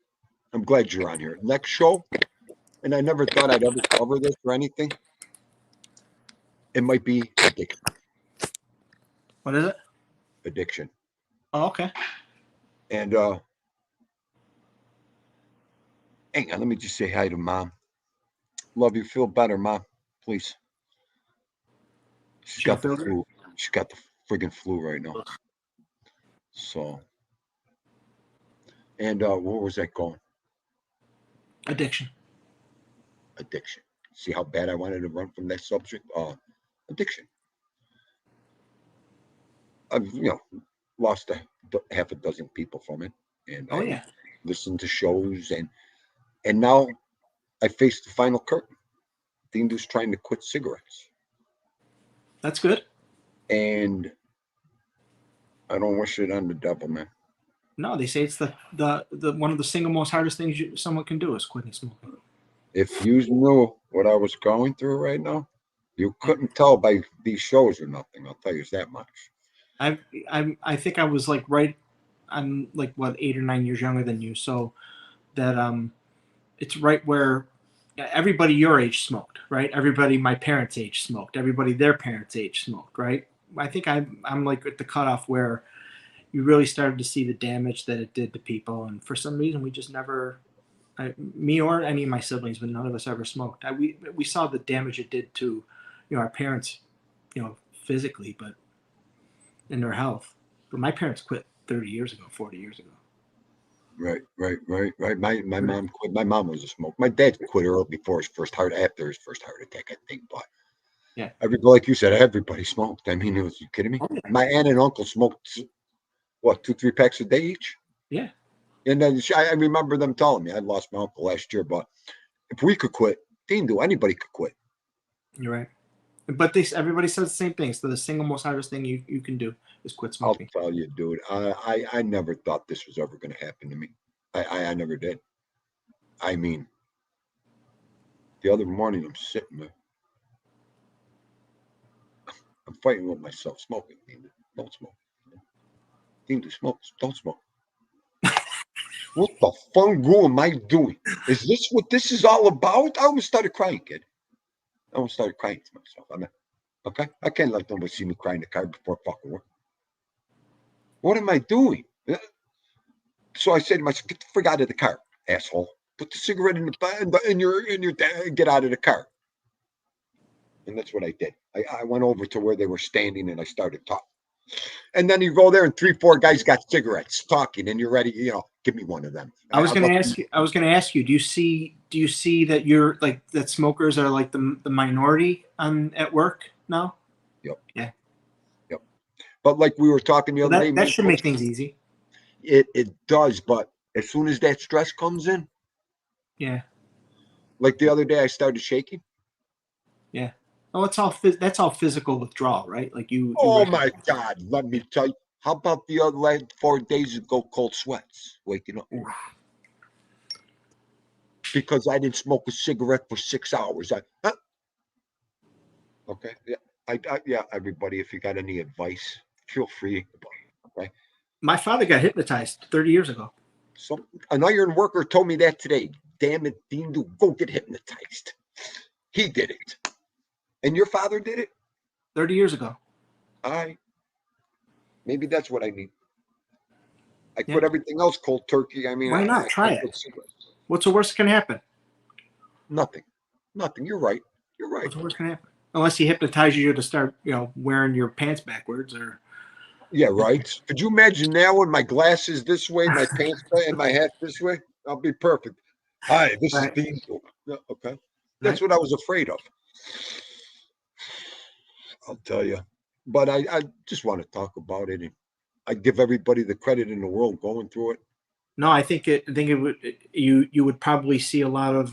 I'm glad you're on here. Next show, and I never thought I'd ever cover this or anything. It might be addiction. What is it? Addiction. Oh, okay. And hang on, let me just say hi to Mom. Love you. Feel better, Mom. Please. She's She'll got the feel good. flu. She's got the friggin' flu right now. So, and where was that going? Addiction. Addiction. See how bad I wanted to run from that subject? Addiction. I've lost half a dozen people from it, and Oh I yeah. listened to shows, and now I face the final curtain. The Hindu's trying to quit cigarettes, That's good. and I don't wish it on the devil, man. No, they say it's the one of the single most hardest things someone can do is quitting smoking. If you knew what I was going through right now, you couldn't tell by these shows or nothing. I'll tell you that much. I think I was like I'm like what 8 or 9 years younger than you, so that it's right where everybody your age smoked, right? Everybody my parents' age smoked. Everybody their parents' age smoked, right? I think I'm like at the cutoff where you really started to see the damage that it did to people, and for some reason we just never, me or any of my siblings, but none of us ever smoked. We saw the damage it did to, our parents, physically, but in their health. But my parents quit 30 years ago, 40 years ago. Right. My mom quit. My mom was a smoker. My dad quit early after his first heart attack, I think. But Yeah. everybody, like you said, everybody smoked. I mean, you kidding me? Oh, yeah. My aunt and uncle smoked, what, 2-3 packs a day each? Yeah. And then I remember them telling me, I lost my uncle last year, but if we could quit, anybody could quit. You're right. But everybody says the same thing. So the single most hardest thing you can do is quit smoking. I'll tell you, dude, I never thought this was ever going to happen to me. I never did. I mean, the other morning I'm sitting there. I'm fighting with myself, smoking. Don't smoke. Smoke. Don't smoke. What the fungu am I doing? Is this what this is all about? I almost started crying, kid. I almost started crying to myself. I mean, okay, I can't let nobody see me crying in the car before fucking work. What am I doing? So I said to myself, get the frig out of the car, asshole. Put the cigarette in your get out of the car. And that's what I did. I went over to where they were standing and I started talking. And then you go there and 3-4 guys got cigarettes talking and you're ready, give me one of them. I was going to ask you, do you see that you're like that smokers are like the minority at work now? Yep. Yeah. Yep. But like we were talking the other day, that should make things easy. It does, but as soon as that stress comes in, yeah. Like the other day, I started shaking. Yeah. Oh, that's all physical withdrawal, right? Like you. Oh my God! Let me tell you. How about the other last 4 days ago? Cold sweats, waking up because I didn't smoke a cigarette for 6 hours. Okay. Yeah. Yeah. Everybody, if you got any advice, feel free. Okay. My father got hypnotized 30 years ago. So an iron worker told me that today. Damn it, Dean, go get hypnotized. He did it. And your father did it? 30 years ago. All right. Maybe that's what I need. I Yeah. quit everything else cold turkey. I mean, Why not? Try I it. quit cigarettes. What's the worst that can happen? Nothing. You're right. You're right. What's the worst that can happen? Unless he hypnotizes you to start, wearing your pants backwards or. Yeah, right. Could you imagine now when my glasses this way, my pants and my hat this way? I'll be perfect. Hi, this is Right. Dean. Yeah, okay. Right. That's what I was afraid of. I'll tell you. But I just want to talk about it. And I give everybody the credit in the world going through it. No, I think it would you would probably see a lot of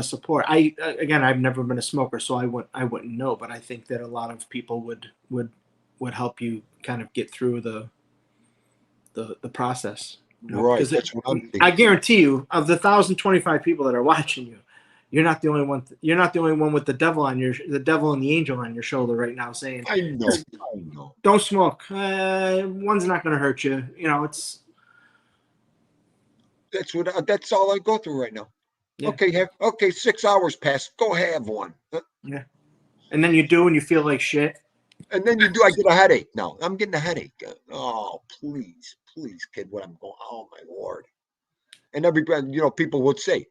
support. Again, I've never been a smoker, so I wouldn't know, but I think that a lot of people would help you kind of get through the process. Right. Because That's what I'm thinking. I guarantee you, of the 1,025 people that are watching you, you're not the only one. You're not the only one with the devil and the angel on your shoulder right now, saying, I know. "Don't smoke. One's not going to hurt you." It's. That's all I go through right now. Yeah. Okay, 6 hours passed. Go have one. Yeah. And then you do, and you feel like shit. And then you do. I get a headache now. I'm getting a headache. Oh, please, kid. What I'm going? Oh my Lord. And everybody, people would say,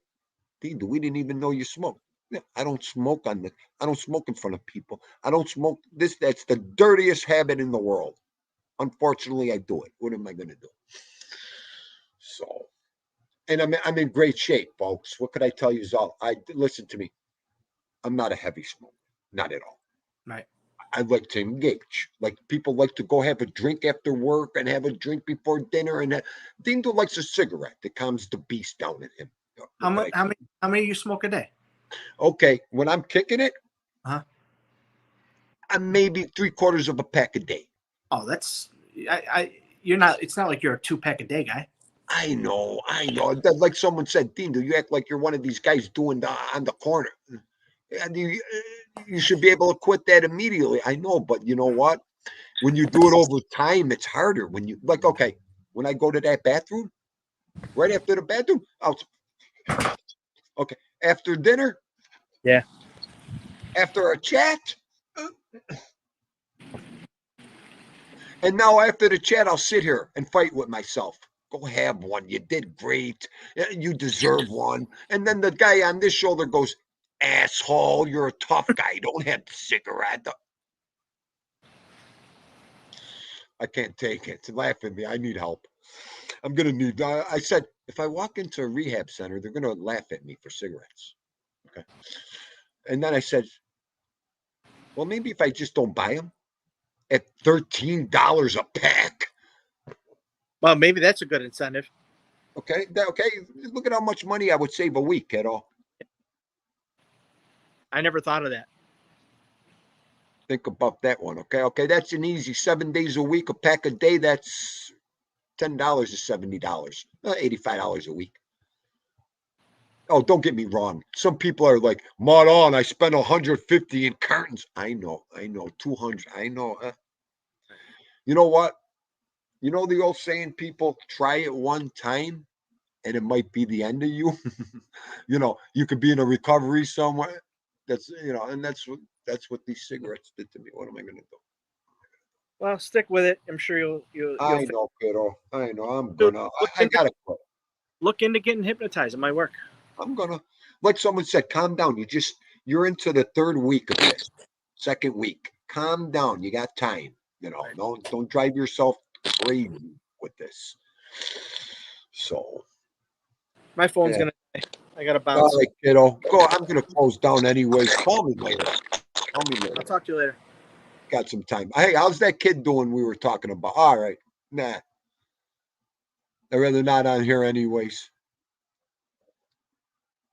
"Dean, we didn't even know you smoke." Yeah, I don't smoke I don't smoke in front of people. I don't smoke this. That's the dirtiest habit in the world. Unfortunately, I do it. What am I going to do? So, and I'm in great shape, folks. What could I tell you, Zal? Listen to me. I'm not a heavy smoker, not at all. Right. I like to engage. Like people like to go have a drink after work and have a drink before dinner. And Dindo likes a cigarette that calms the beast down in him. How many you smoke a day? Okay, when I'm kicking it, Huh? I'm maybe 3/4 of a pack a day. Oh, that's you're not. It's not like you're a 2-pack a day guy. I know. Like someone said, Dindo, you act like you're one of these guys doing on the corner. And you should be able to quit that immediately. I know, but you know what? When you do it over time, it's harder. When you okay, when I go to that bathroom, right after the bathroom, okay, after dinner, Yeah. after a chat, and now after the chat, I'll sit here and fight with myself. Go have one. You did great. You deserve one. And then the guy on this shoulder goes, asshole, you're a tough guy. Don't have the cigarette. I can't take it. Laugh at me. I need help. I'm going to need, I said, if I walk into a rehab center, they're going to laugh at me for cigarettes. Okay. And then I said, well, maybe if I just don't buy them at $13 a pack. Well, maybe that's a good incentive. Okay. Look at how much money I would save a week, kiddo. I never thought of that. Think about that one. Okay. That's an easy 7 days a week, a pack a day. That's $10 is $70, $85 a week. Oh, don't get me wrong. Some people are like, "Mod on, I spent 150 in cartons." I know, 200. I know. You know what? You know the old saying, people try it one time and it might be the end of you. You could be in a recovery somewhere. And that's what these cigarettes did to me. What am I going to do? Well, stick with it. I'm sure you'll I know, kiddo. I know. I'm gonna. I gotta quit. Look into getting hypnotized. It might work. I'm gonna. Like someone said, calm down. You're into the third week of this, second week. Calm down. You got time. Don't drive yourself crazy with this. So My phone's yeah. gonna. I gotta All bounce. right, kiddo. Go. I'm gonna close down anyways. Call me later. I'll talk to you later. Got some time. Hey, how's that kid doing? We were talking about. All right. Nah. I'd rather not on here anyways.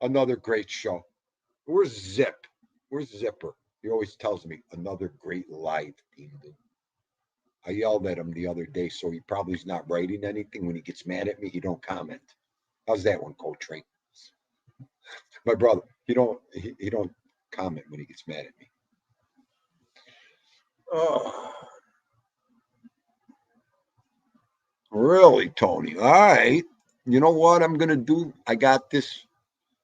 Another great show. Where's Zip? Where's Zipper? He always tells me another great live team. I yelled at him the other day, so he probably is not writing anything. When he gets mad at me, he don't comment. How's that one, Coltrane? My brother, he don't comment when he gets mad at me. Oh, really, Tony? All right. You know what I'm gonna do? I got this.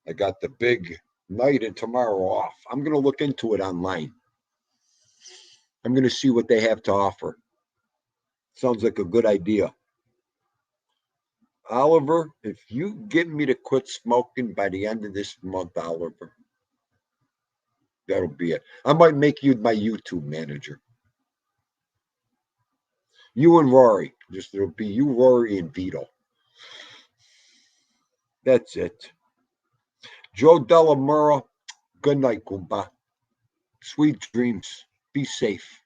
I got the big night and tomorrow off. I'm gonna look into it online. I'm gonna see what they have to offer. Sounds like a good idea. Oliver, if you get me to quit smoking by the end of this month, Oliver, that'll be it. I might make you my YouTube manager. You and Rory. Just it'll be you, Rory, and Vito. That's it. Joe Delamura, good night, Goomba. Sweet dreams. Be safe.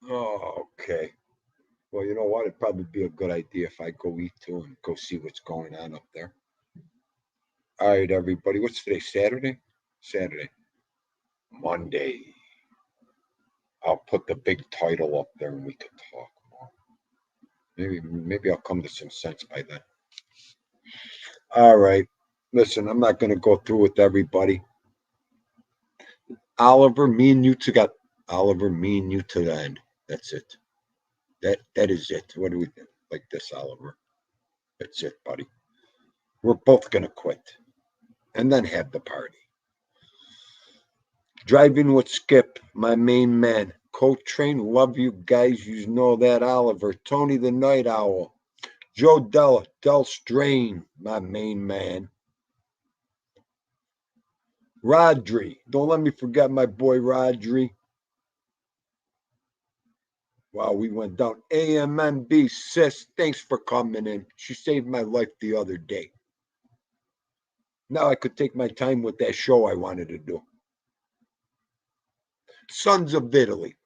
Oh, okay. Well, you know what? It'd probably be a good idea if I go eat too and go see what's going on up there. All right, everybody. What's today? Saturday? Saturday. Monday. I'll put the big title up there and we can talk more. Maybe I'll come to some sense by then. All right. Listen, I'm not going to go through with everybody. Oliver, me and you to got Oliver, me and you to the end. That's it. That is it. What do we think? Like this, Oliver? That's it, buddy. We're both gonna quit, and then have the party. Driving with Skip, my main man. Coltrane, love you guys. You know that, Oliver. Tony the Night Owl. Joe Del Strain, my main man. Rodri, don't let me forget my boy Rodri. Wow, we went down. AMMB, sis, thanks for coming in. She saved my life the other day. Now I could take my time with that show I wanted to do. Sons of Italy.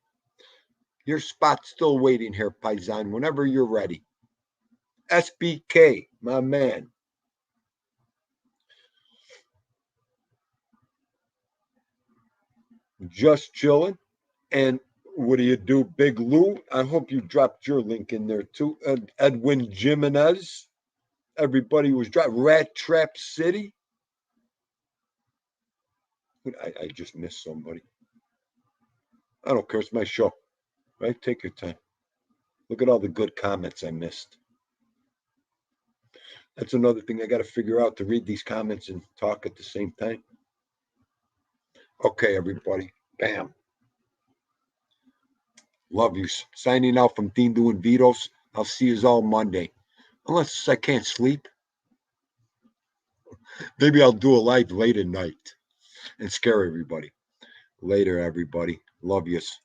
Your spot's still waiting here, Paisan, whenever you're ready. SBK, my man. Just chilling. And what do you do, Big Lou? I hope you dropped your link in there too. Edwin Jimenez. Everybody was dropped. Rat Trap City. I just missed somebody. I don't care. It's my show. Right? Take your time. Look at all the good comments I missed. That's another thing I got to figure out, to read these comments and talk at the same time. Okay, everybody. Bam. Love you. Signing out from Dean doing Vito's. I'll see you all Monday. Unless I can't sleep. Maybe I'll do a live late at night and scare everybody. Later, everybody. Love yous.